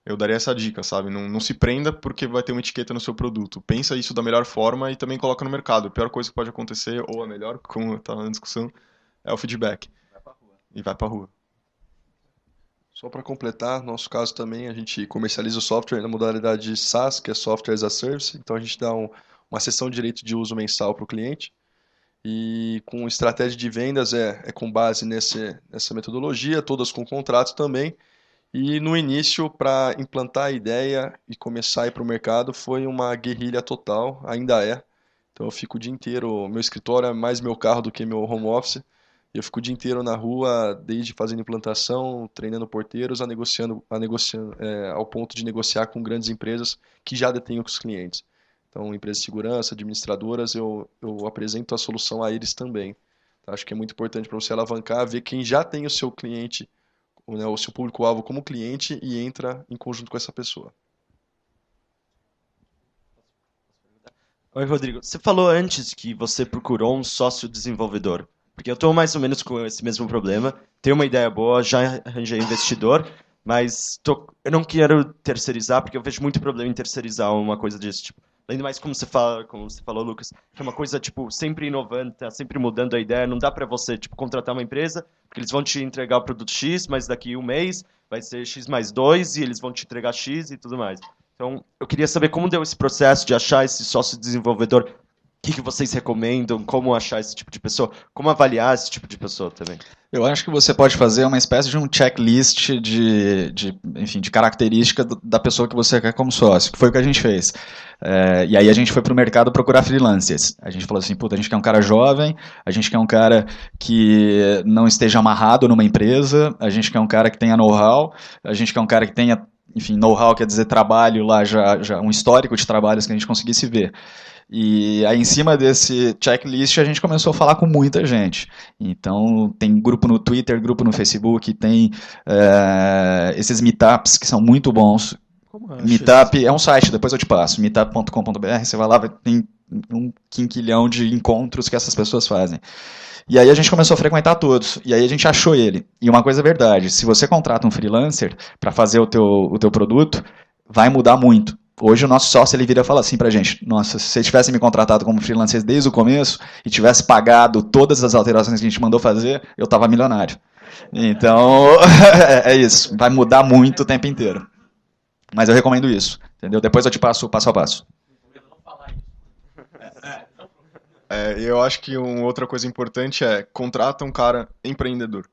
eu daria essa dica, sabe? Não se prenda porque vai ter uma etiqueta no seu produto. Pensa isso da melhor forma e também coloca no mercado. A pior coisa que pode acontecer, ou a melhor, como está na discussão, é o feedback. Vai pra rua. E vai pra rua. Só para completar, no nosso caso também, a gente comercializa o software na modalidade SaaS, que é Software as a Service. Então, a gente dá uma sessão de direito de uso mensal para o cliente. E com estratégia de vendas com base nessa metodologia, todas com contrato também. E no início, para implantar a ideia e começar a ir para o mercado, foi uma guerrilha total, ainda é. Então eu fico o dia inteiro, meu escritório é mais meu carro do que meu home office. E eu fico o dia inteiro na rua, desde fazendo implantação, treinando porteiros, a negociando ao ponto de negociar com grandes empresas que já detêm os clientes. Então, empresas de segurança, administradoras, eu apresento a solução a eles também. Então, acho que é muito importante para você alavancar, ver quem já tem o seu cliente, né, o seu público-alvo como cliente e entra em conjunto com essa pessoa. Oi, Rodrigo. Você falou antes que você procurou um sócio desenvolvedor. Porque eu estou mais ou menos com esse mesmo problema. Tenho uma ideia boa, já arranjei investidor, mas eu não quero terceirizar, porque eu vejo muito problema em terceirizar uma coisa desse tipo. Ainda mais como você falou, Lucas, que é uma coisa, tipo, sempre inovando, tá sempre mudando a ideia. Não dá para você, tipo, contratar uma empresa, porque eles vão te entregar o produto X, mas daqui um mês vai ser X mais 2 e eles vão te entregar X e tudo mais. Então, eu queria saber como deu esse processo de achar esse sócio desenvolvedor. O que vocês recomendam? Como achar esse tipo de pessoa? Como avaliar esse tipo de pessoa também? Eu acho que você pode fazer uma espécie de um checklist enfim, de característica da pessoa que você quer como sócio, que foi o que a gente fez. E aí a gente foi para o mercado procurar freelancers. A gente falou assim, puta, a gente quer um cara jovem, a gente quer um cara que não esteja amarrado numa empresa, a gente quer um cara que tenha know-how, a gente quer um cara que tenha, enfim, know-how quer dizer trabalho lá, já um histórico de trabalhos que a gente conseguisse ver. E aí, em cima desse checklist, a gente começou a falar com muita gente. Então, tem grupo no Twitter, grupo no Facebook, tem esses meetups que são muito bons. Meetup é um site, depois eu te passo, meetup.com.br, você vai lá, tem um quinquilhão de encontros que essas pessoas fazem. E aí a gente começou a frequentar todos, e aí a gente achou ele. E uma coisa é verdade, se você contrata um freelancer para fazer o teu produto, vai mudar muito. Hoje o nosso sócio ele vira e fala assim pra gente, nossa, se você tivesse me contratado como freelancer desde o começo e tivesse pagado todas as alterações que a gente mandou fazer, eu estava milionário. Então, é isso, vai mudar muito o tempo inteiro. Mas eu recomendo isso, entendeu? Depois eu te passo o passo a passo. Eu acho que uma outra coisa importante é contrata um cara empreendedor,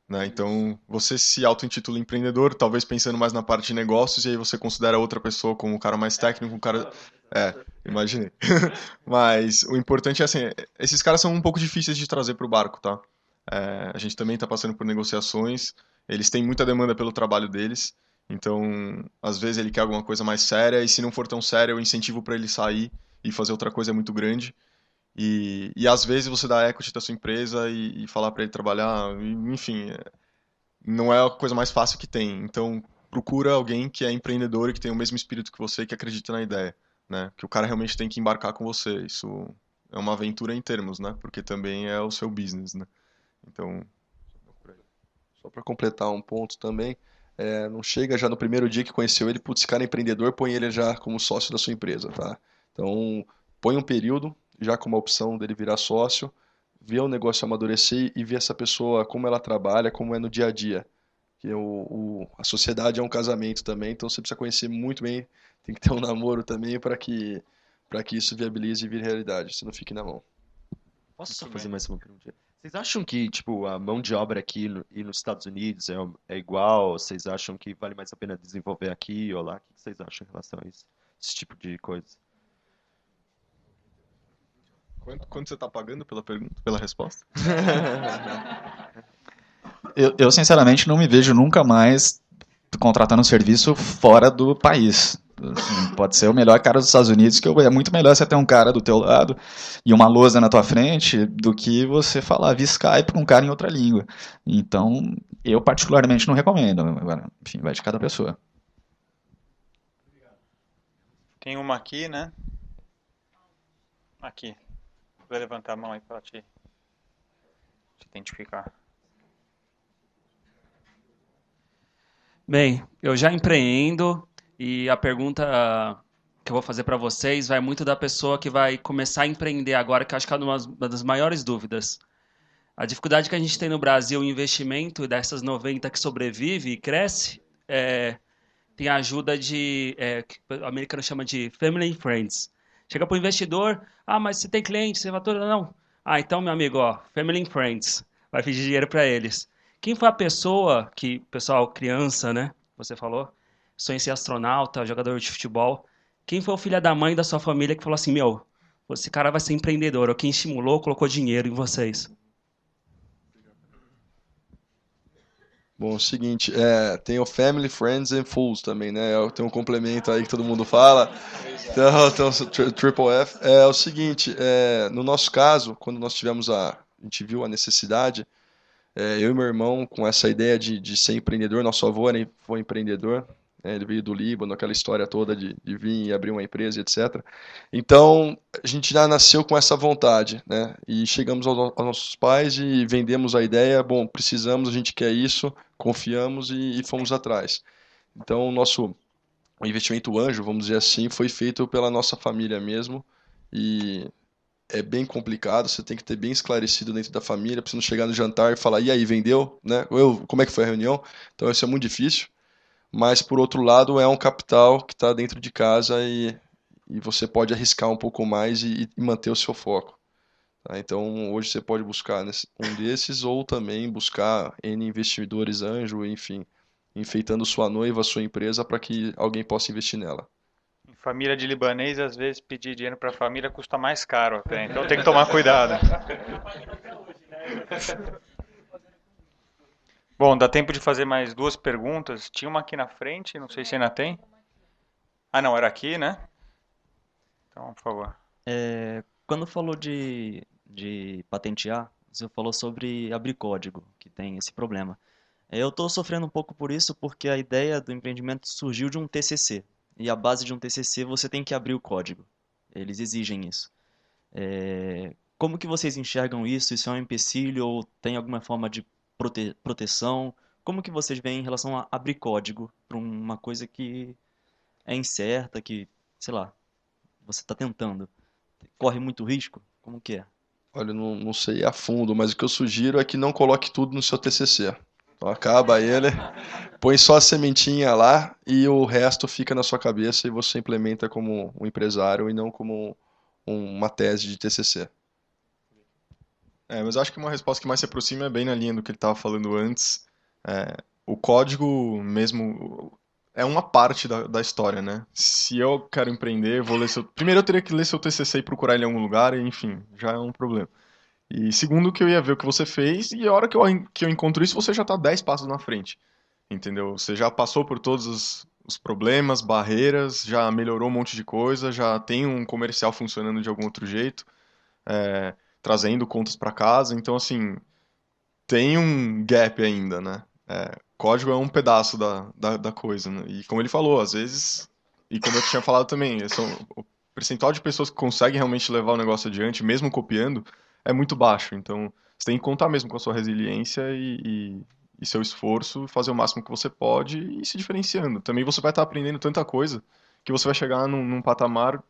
né? Então, você se auto-intitula empreendedor, talvez pensando mais na parte de negócios, e aí você considera outra pessoa como um cara mais técnico, um cara... Imaginei. Mas o importante é assim, esses caras são um pouco difíceis de trazer para o barco, tá? A gente também está passando por negociações, eles têm muita demanda pelo trabalho deles, então, às vezes ele quer alguma coisa mais séria, e se não for tão séria, o incentivo para ele sair e fazer outra coisa é muito grande. E às vezes você dá equity da sua empresa e falar para ele trabalhar, enfim, não é a coisa mais fácil que tem. Então, procura alguém que é empreendedor e que tem o mesmo espírito que você, que acredita na ideia, né? Que o cara realmente tem que embarcar com você. Isso é uma aventura em termos, né? Porque também é o seu business, né? Então, Só para completar um ponto também, não chega já no primeiro dia que conheceu ele, putz, esse cara é empreendedor, põe ele já como sócio da sua empresa, tá? Então, põe um período, já com uma opção dele virar sócio, ver o negócio amadurecer e ver essa pessoa, como ela trabalha, como é no dia a dia. Que a sociedade é um casamento também, então você precisa conhecer muito bem, tem que ter um namoro também para que isso viabilize e vire realidade, se não fique na mão. Posso só fazer mais uma pergunta? Vocês acham que, tipo, a mão de obra aqui e nos Estados Unidos é igual? Vocês acham que vale mais a pena desenvolver aqui ou lá? O que vocês acham em relação a isso? Esse tipo de coisa? quanto você está pagando pela pergunta, pela resposta? Eu, sinceramente, não me vejo nunca mais contratando um serviço fora do país. Assim, pode ser o melhor cara dos Estados Unidos, que é muito melhor você ter um cara do teu lado e uma lousa na tua frente do que você falar via Skype com um cara em outra língua. Então, eu particularmente não recomendo. Agora, enfim, vai de cada pessoa. Tem uma aqui, né? Aqui. Vai levantar a mão aí para te identificar. Bem, eu já empreendo e a pergunta que eu vou fazer para vocês vai muito da pessoa que vai começar a empreender agora, que eu acho que é uma das maiores dúvidas. A dificuldade que a gente tem no Brasil em investimento, dessas 90 que sobrevive e cresce, tem a ajuda que o americano chama de family and friends. Chega para o investidor, mas você tem cliente, você fatura? Não. Então, meu amigo, family and friends, vai pedir dinheiro para eles. Quem foi a pessoa que, pessoal, criança, né? Você falou, sonha em ser astronauta, jogador de futebol. Quem foi o filho da mãe da sua família que falou assim, esse cara vai ser empreendedor? Ou quem estimulou, colocou dinheiro em vocês? Bom, é o seguinte, tem o Family, Friends and Fools também, né? Tem um complemento aí que todo mundo fala. Então, o Triple F. É o seguinte, no nosso caso, quando nós a gente viu a necessidade, eu e meu irmão, com essa ideia de ser empreendedor, nosso avô foi empreendedor, né? Ele veio do Líbano, aquela história toda de vir e abrir uma empresa, etc. Então, a gente já nasceu com essa vontade, né? E chegamos aos nossos pais e vendemos a ideia, bom, precisamos, a gente quer isso, confiamos e fomos atrás. Então, o investimento anjo, vamos dizer assim, foi feito pela nossa família mesmo, e é bem complicado, você tem que ter bem esclarecido dentro da família, para você não chegar no jantar e falar, e aí, vendeu? Né? Como é que foi a reunião? Então isso é muito difícil, mas por outro lado é um capital que está dentro de casa e você pode arriscar um pouco mais e manter o seu foco. Tá? Então hoje você pode buscar um desses ou também buscar N investidores anjo, enfim, enfeitando sua noiva, sua empresa para que alguém possa investir nela. Família de libanês, às vezes, pedir dinheiro para a família custa mais caro até, então tem que tomar cuidado. Bom, dá tempo de fazer mais duas perguntas. Tinha uma aqui na frente, não sei se ainda tem. Não, era aqui, né? Então, por favor. Quando falou de patentear, você falou sobre abrir código, que tem esse problema. Eu estou sofrendo um pouco por isso, porque a ideia do empreendimento surgiu de um TCC. E a base de um TCC você tem que abrir o código. Eles exigem isso. Como que vocês enxergam isso? Isso é um empecilho ou tem alguma forma de proteção? Como que vocês veem em relação a abrir código para uma coisa que é incerta, que, sei lá, você está tentando? Corre muito risco? Como que é? Olha, eu não sei a fundo, mas o que eu sugiro é que não coloque tudo no seu TCC. Então acaba ele, põe só a sementinha lá e o resto fica na sua cabeça e você implementa como um empresário e não como uma tese de TCC. Mas eu acho que uma resposta que mais se aproxima é bem na linha do que ele estava falando antes. O código mesmo é uma parte da história, né? Se eu quero empreender, eu vou ler seu... Primeiro eu teria que ler seu TCC e procurar ele em algum lugar, e, enfim, já é um problema. E segundo, que eu ia ver o que você fez, e a hora que eu encontro isso, você já está 10 passos na frente. Entendeu? Você já passou por todos os problemas, barreiras, já melhorou um monte de coisa, já tem um comercial funcionando de algum outro jeito, trazendo contas para casa. Então, assim, tem um gap ainda, né? Código é um pedaço da coisa, né? E como ele falou, às vezes, e como eu tinha falado também, o percentual de pessoas que conseguem realmente levar o negócio adiante, mesmo copiando, é muito baixo. Então, você tem que contar mesmo com a sua resiliência e seu esforço, fazer o máximo que você pode e ir se diferenciando. Também você vai estar aprendendo tanta coisa que você vai chegar num patamar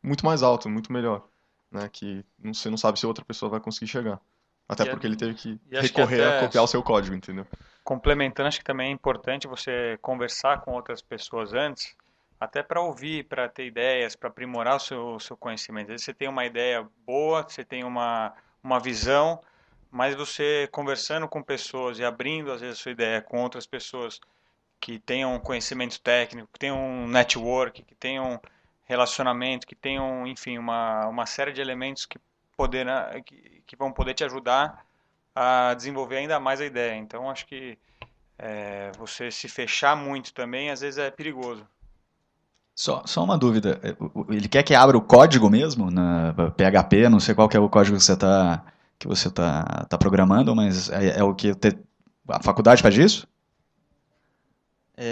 muito mais alto, muito melhor, né? Que você não sabe se outra pessoa vai conseguir chegar. Até porque ele teve que E acho que recorrer a até, copiar o seu código, entendeu? complementando, acho que também é importante você conversar com outras pessoas antes, até para ouvir, para ter ideias, para aprimorar o seu conhecimento. Às vezes você tem uma ideia boa, você tem uma visão, mas você conversando com pessoas e abrindo, às vezes, a sua ideia com outras pessoas que tenham conhecimento técnico, que tenham um network, que tenham relacionamento, que tenham, enfim, uma série de elementos que vão poder te ajudar a desenvolver ainda mais a ideia. Então, acho que você se fechar muito também, às vezes é perigoso. Só uma dúvida. Ele quer que abra o código mesmo na PHP? Não sei qual que é o código que você tá programando, mas é o que a faculdade faz isso?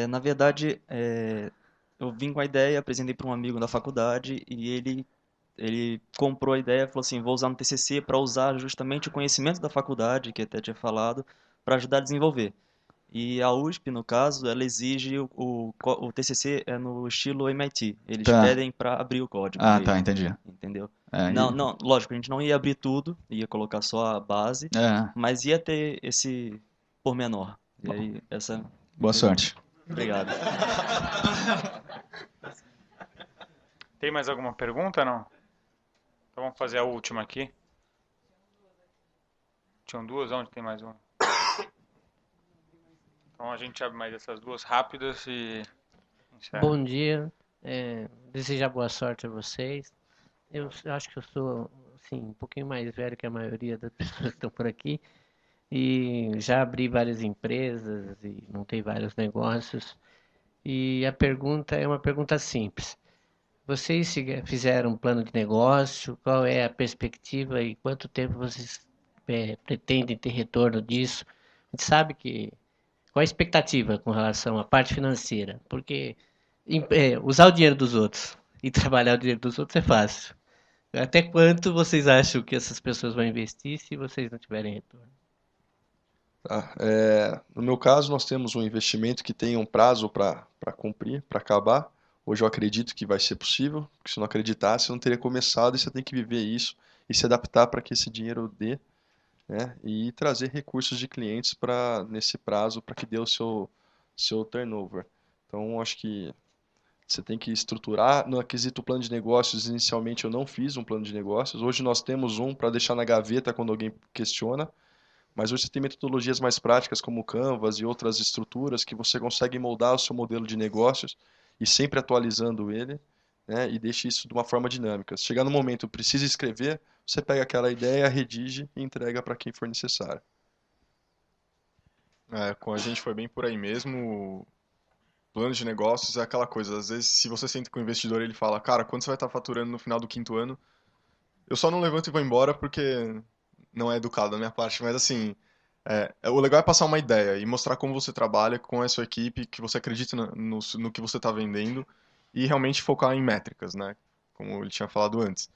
Na verdade, eu vim com a ideia, apresentei para um amigo da faculdade e ele comprou a ideia e falou assim, vou usar no TCC para usar justamente o conhecimento da faculdade, que até tinha falado, para ajudar a desenvolver. E a USP, no caso, ela exige o TCC no estilo MIT. Eles Tá. pedem para abrir o código Ah, mesmo, tá, entendi. entendeu? É, Não, lógico, a gente não ia abrir tudo, ia colocar só a base, mas ia ter esse pormenor. E aí, Boa sorte. Obrigado. Tem mais alguma pergunta, não? Então vamos fazer a última aqui. Tinham duas, onde tem mais uma? Então a gente abre mais essas duas rápidas e encerra. Bom dia, desejar boa sorte a vocês. Eu acho que eu sou assim, um pouquinho mais velho que a maioria das pessoas que estão por aqui e já abri várias empresas e montei vários negócios. E a pergunta é uma pergunta simples. Vocês fizeram um plano de negócio? Qual é a perspectiva e quanto tempo vocês pretendem ter retorno disso? A gente sabe que qual a expectativa com relação à parte financeira? Porque usar o dinheiro dos outros e trabalhar o dinheiro dos outros é fácil. Até quanto vocês acham que essas pessoas vão investir se vocês não tiverem retorno? No meu caso, nós temos um investimento que tem um prazo para cumprir, para acabar. Hoje eu acredito que vai ser possível, porque se não acreditasse, eu não teria começado e você tem que viver isso e se adaptar para que esse dinheiro dê, né? E trazer recursos de clientes nesse prazo para que dê o seu turnover. Então, acho que você tem que estruturar. No quesito plano de negócios, inicialmente eu não fiz um plano de negócios. Hoje nós temos um para deixar na gaveta quando alguém questiona. Mas hoje você tem metodologias mais práticas como o Canvas e outras estruturas que você consegue moldar o seu modelo de negócios e sempre atualizando ele, né? E deixa isso de uma forma dinâmica. Se chegar no momento precisa escrever, você pega aquela ideia, redige e entrega para quem for necessário. Com a gente foi bem por aí mesmo. Plano de negócios é aquela coisa. Às vezes, se você senta com o investidor e ele fala, cara, quanto você vai estar faturando no final do 5º ano? Eu só não levanto e vou embora porque não é educado da minha parte, mas assim, o legal é passar uma ideia e mostrar como você trabalha com a sua equipe, que você acredita no que você está vendendo e realmente focar em métricas, né? Como ele tinha falado antes.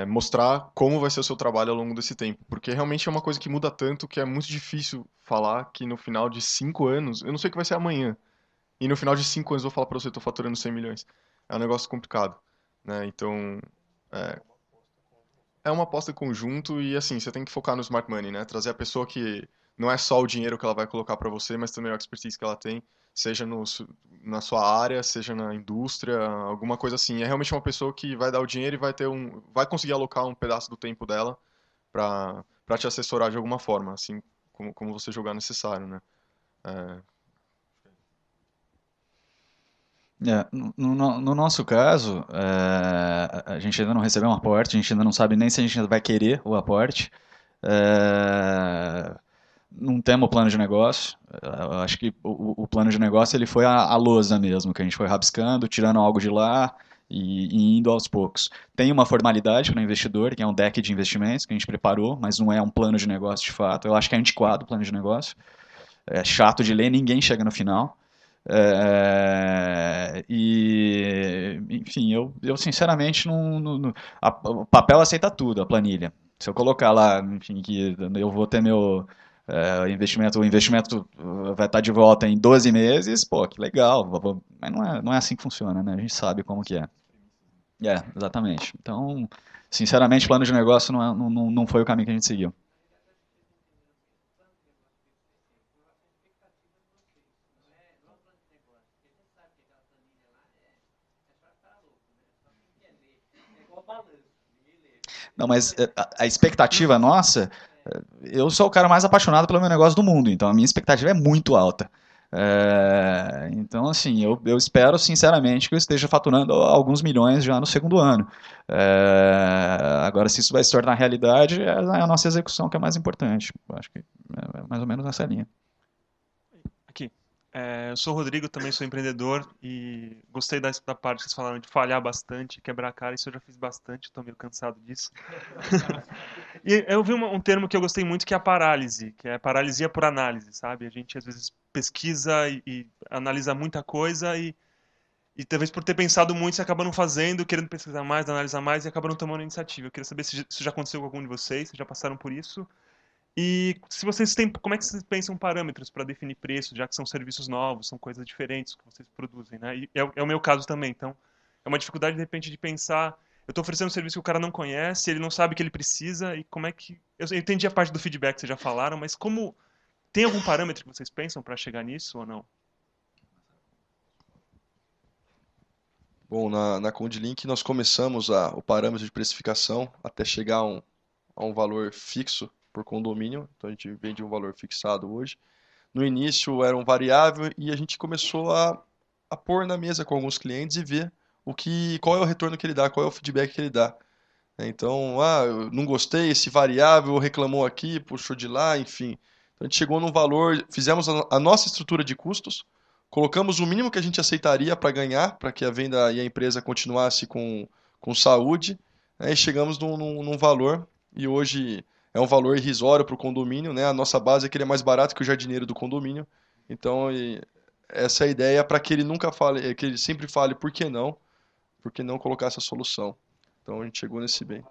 Mostrar como vai ser o seu trabalho ao longo desse tempo, porque realmente é uma coisa que muda tanto que é muito difícil falar que no final de 5 anos, eu não sei o que vai ser amanhã, e no final de 5 anos eu vou falar para você, estou faturando 100 milhões. É um negócio complicado, né? Então, é uma aposta em conjunto e assim, você tem que focar no smart money, né? Trazer a pessoa que não é só o dinheiro que ela vai colocar para você, mas também a expertise que ela tem, seja na sua área, seja na indústria, alguma coisa assim. É realmente uma pessoa que vai dar o dinheiro e vai conseguir alocar um pedaço do tempo dela para para te assessorar de alguma forma, assim como você julgar necessário, né? No nosso caso, a gente ainda não recebeu um aporte, a gente ainda não sabe nem se a gente ainda vai querer o aporte. Não temos plano de negócio. Eu acho que o plano de negócio ele foi a lousa mesmo, que a gente foi rabiscando, tirando algo de lá e indo aos poucos. Tem uma formalidade para o investidor, que é um deck de investimentos que a gente preparou, mas não é um plano de negócio de fato. Eu acho que é antiquado o plano de negócio. É chato de ler, ninguém chega no final. Enfim, eu sinceramente o papel aceita tudo, a planilha. Se eu colocar lá, enfim, que eu vou ter meu o investimento vai estar de volta em 12 meses, pô, que legal, mas não é assim que funciona, né? A gente sabe como que é. Exatamente. Então, sinceramente, plano de negócio não foi o caminho que a gente seguiu. Não, mas a expectativa nossa, eu sou o cara mais apaixonado pelo meu negócio do mundo, então a minha expectativa é muito alta. Então, assim, eu espero sinceramente que eu esteja faturando alguns milhões já no segundo ano. Agora, se isso vai se tornar realidade, é a nossa execução que é mais importante. Eu acho que é mais ou menos nessa linha. Aqui. Eu sou o Rodrigo, também sou empreendedor e gostei da parte que vocês falaram de falhar bastante, quebrar a cara. Isso eu já fiz bastante, estou meio cansado disso. E eu vi um termo que eu gostei muito, que é a parálise, que é paralisia por análise, sabe? A gente às vezes pesquisa e analisa muita coisa e talvez por ter pensado muito, você acaba não fazendo, querendo pesquisar mais, analisar mais e acaba não tomando iniciativa. Eu queria saber se isso já aconteceu com algum de vocês, se já passaram por isso. E se vocês têm, como é que vocês pensam parâmetros para definir preço, já que são serviços novos, são coisas diferentes que vocês produzem, né? E é o meu caso também, então é uma dificuldade de repente de pensar, eu estou oferecendo um serviço que o cara não conhece, ele não sabe o que ele precisa e como é que eu entendi a parte do feedback que vocês já falaram, mas como tem algum parâmetro que vocês pensam para chegar nisso ou não? Bom, na Condlink nós começamos o parâmetro de precificação até chegar a um valor fixo por condomínio, então a gente vende um valor fixado hoje. No início era um variável e a gente começou a pôr na mesa com alguns clientes e ver qual é o retorno que ele dá, qual é o feedback que ele dá. Então, eu não gostei, esse variável reclamou aqui, puxou de lá, enfim. Então a gente chegou num valor, fizemos a nossa estrutura de custos, colocamos o mínimo que a gente aceitaria para ganhar, para que a venda e a empresa continuasse com saúde, e chegamos num valor, e hoje é um valor irrisório para o condomínio, né? A nossa base é que ele é mais barato que o jardineiro do condomínio. Então, essa é a ideia para que ele nunca fale, que ele sempre fale por que não colocar essa solução. Então, a gente chegou nesse bem.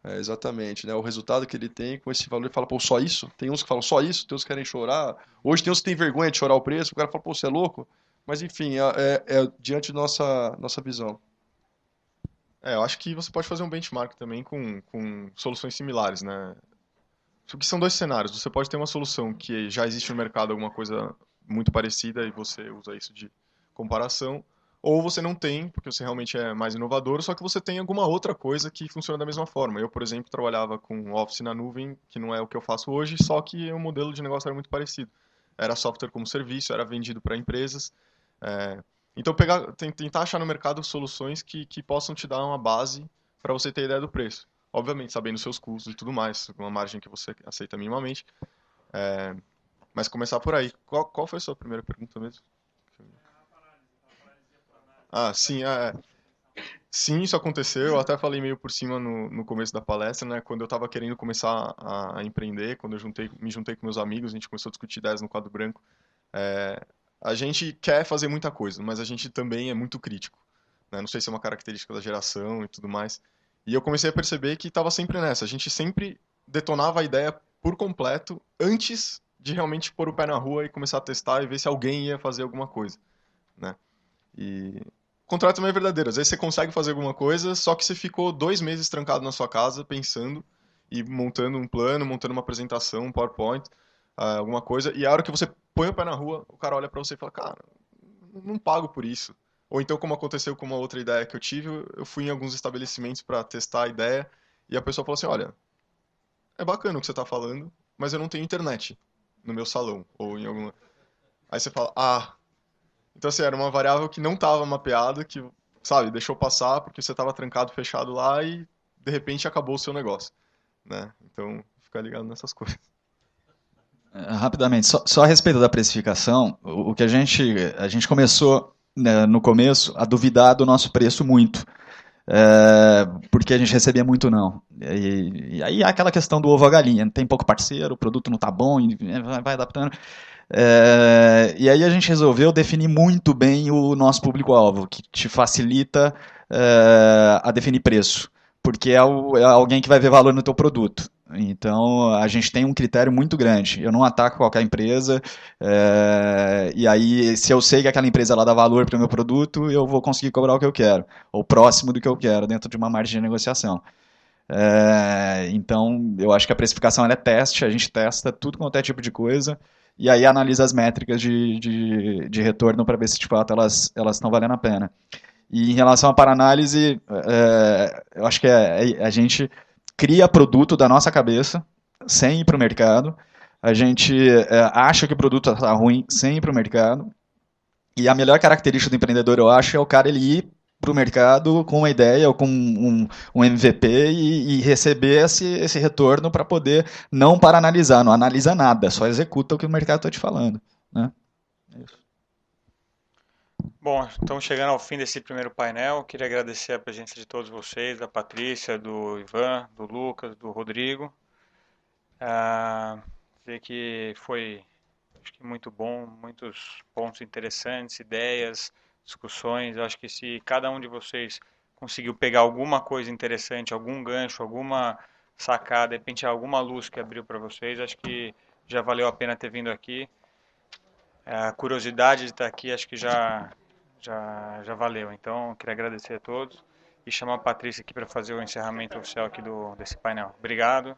Exatamente, né? O resultado que ele tem com esse valor, ele fala, pô, só isso? Tem uns que falam só isso, tem uns que querem chorar. Hoje tem uns que têm vergonha de chorar o preço, o cara fala, pô, você é louco? Mas, enfim, é diante da nossa visão. Eu acho que você pode fazer um benchmark também com soluções similares, né? Porque são dois cenários. Você pode ter uma solução que já existe no mercado, alguma coisa muito parecida, e você usa isso de comparação, ou você não tem, porque você realmente é mais inovador, só que você tem alguma outra coisa que funciona da mesma forma. Eu, por exemplo, trabalhava com Office na nuvem, que não é o que eu faço hoje, só que o modelo de negócio era muito parecido. Era software como serviço, era vendido para empresas. Então, tentar achar no mercado soluções que possam te dar uma base para você ter ideia do preço. Obviamente, sabendo os seus custos e tudo mais, uma margem que você aceita minimamente. Mas começar por aí. Qual foi a sua primeira pergunta mesmo? Sim, sim, isso aconteceu. Eu até falei meio por cima no começo da palestra, né? Quando eu estava querendo começar a empreender, quando eu me juntei com meus amigos, a gente começou a discutir ideias no quadro branco. A gente quer fazer muita coisa, mas a gente também é muito crítico, né? Não sei se é uma característica da geração e tudo mais. E eu comecei a perceber que estava sempre nessa. A gente sempre detonava a ideia por completo antes de realmente pôr o pé na rua e começar a testar e ver se alguém ia fazer alguma coisa, né? E o contrário também é verdadeiro. Às vezes você consegue fazer alguma coisa, só que você ficou 2 meses trancado na sua casa pensando e montando um plano, montando uma apresentação, um PowerPoint, alguma coisa. E a hora que você põe o pé na rua, o cara olha para você e fala, cara, não pago por isso. Ou então, como aconteceu com uma outra ideia que eu tive, eu fui em alguns estabelecimentos para testar a ideia e a pessoa falou assim, olha, é bacana o que você está falando, mas eu não tenho internet no meu salão, ou em alguma... Aí você fala, então assim, era uma variável que não estava mapeada, que, sabe, deixou passar porque você estava trancado, fechado lá e, de repente, acabou o seu negócio, né? Então, fica ligado nessas coisas. Rapidamente, só a respeito da precificação, o que a gente começou, né, no começo a duvidar do nosso preço muito, porque a gente recebia muito não. E aí aquela questão do ovo à galinha, tem pouco parceiro, o produto não está bom, e vai adaptando. E aí a gente resolveu definir muito bem o nosso público-alvo, que te facilita a definir preço, porque é alguém que vai ver valor no teu produto. Então, a gente tem um critério muito grande. Eu não ataco qualquer empresa, e aí, se eu sei que aquela empresa ela dá valor para o meu produto, eu vou conseguir cobrar o que eu quero, ou próximo do que eu quero, dentro de uma margem de negociação. Então, eu acho que a precificação ela é teste, a gente testa tudo quanto é tipo de coisa, e aí analisa as métricas de retorno para ver se de fato elas estão valendo a pena. E em relação à para-análise, eu acho que a gente cria produto da nossa cabeça, sem ir para o mercado. A gente acha que o produto está ruim, sem ir para o mercado. E a melhor característica do empreendedor, eu acho, é o cara ele ir para o mercado com uma ideia ou com um MVP e receber esse retorno para poder não para analisar, não analisa nada, só executa o que o mercado está te falando, né? É isso. Bom, estamos chegando ao fim desse primeiro painel. Queria agradecer a presença de todos vocês, da Patrícia, do Ivan, do Lucas, do Rodrigo. Dizer que foi, acho que muito bom, muitos pontos interessantes, ideias, discussões. Eu acho que se cada um de vocês conseguiu pegar alguma coisa interessante, algum gancho, alguma sacada, de repente alguma luz que abriu para vocês, acho que já valeu a pena ter vindo aqui. A curiosidade de estar aqui, acho que já valeu. Então, queria agradecer a todos e chamar a Patrícia aqui para fazer o encerramento oficial aqui desse painel. Obrigado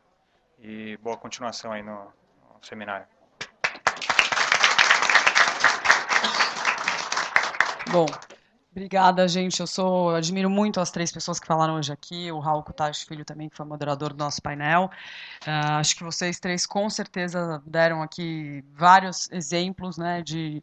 e boa continuação aí no seminário. Bom, obrigada, gente. Eu admiro muito as 3 pessoas que falaram hoje aqui, o Raul Kutash Filho também, que foi moderador do nosso painel. Acho que vocês 3 com certeza deram aqui vários exemplos, né, de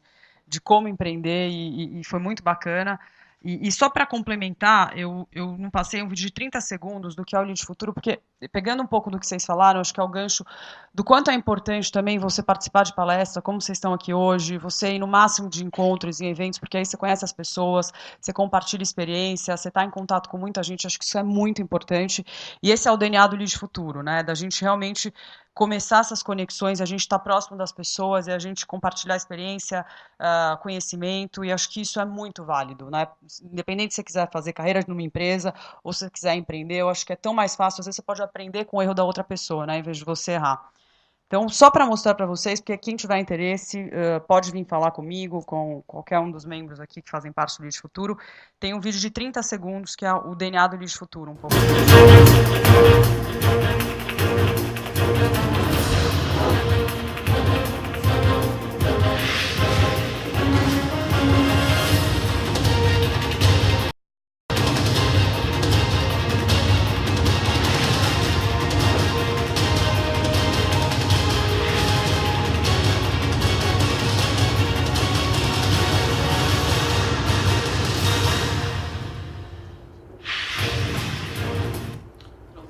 como empreender e foi muito bacana. E só para complementar, eu não passei um vídeo de 30 segundos do que é o Lead Futuro, porque pegando um pouco do que vocês falaram, acho que é o gancho do quanto é importante também você participar de palestra, como vocês estão aqui hoje, você ir no máximo de encontros e eventos, porque aí você conhece as pessoas, você compartilha experiência, você está em contato com muita gente, acho que isso é muito importante. E esse é o DNA do Lead Futuro, né? Da gente realmente começar essas conexões, a gente está próximo das pessoas e a gente compartilhar experiência, conhecimento, e acho que isso é muito válido, né? Independente se você quiser fazer carreira numa empresa ou se você quiser empreender, eu acho que é tão mais fácil, às vezes você pode aprender com o erro da outra pessoa, né, em vez de você errar. Então, só para mostrar para vocês, porque quem tiver interesse pode vir falar comigo, com qualquer um dos membros aqui que fazem parte do Lead Futuro. Tem um vídeo de 30 segundos que é o DNA do Lead Futuro, um pouco.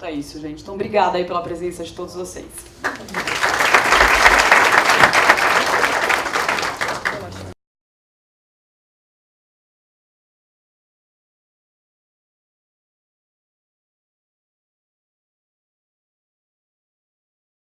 É isso, gente. Então, obrigada aí pela presença de todos vocês.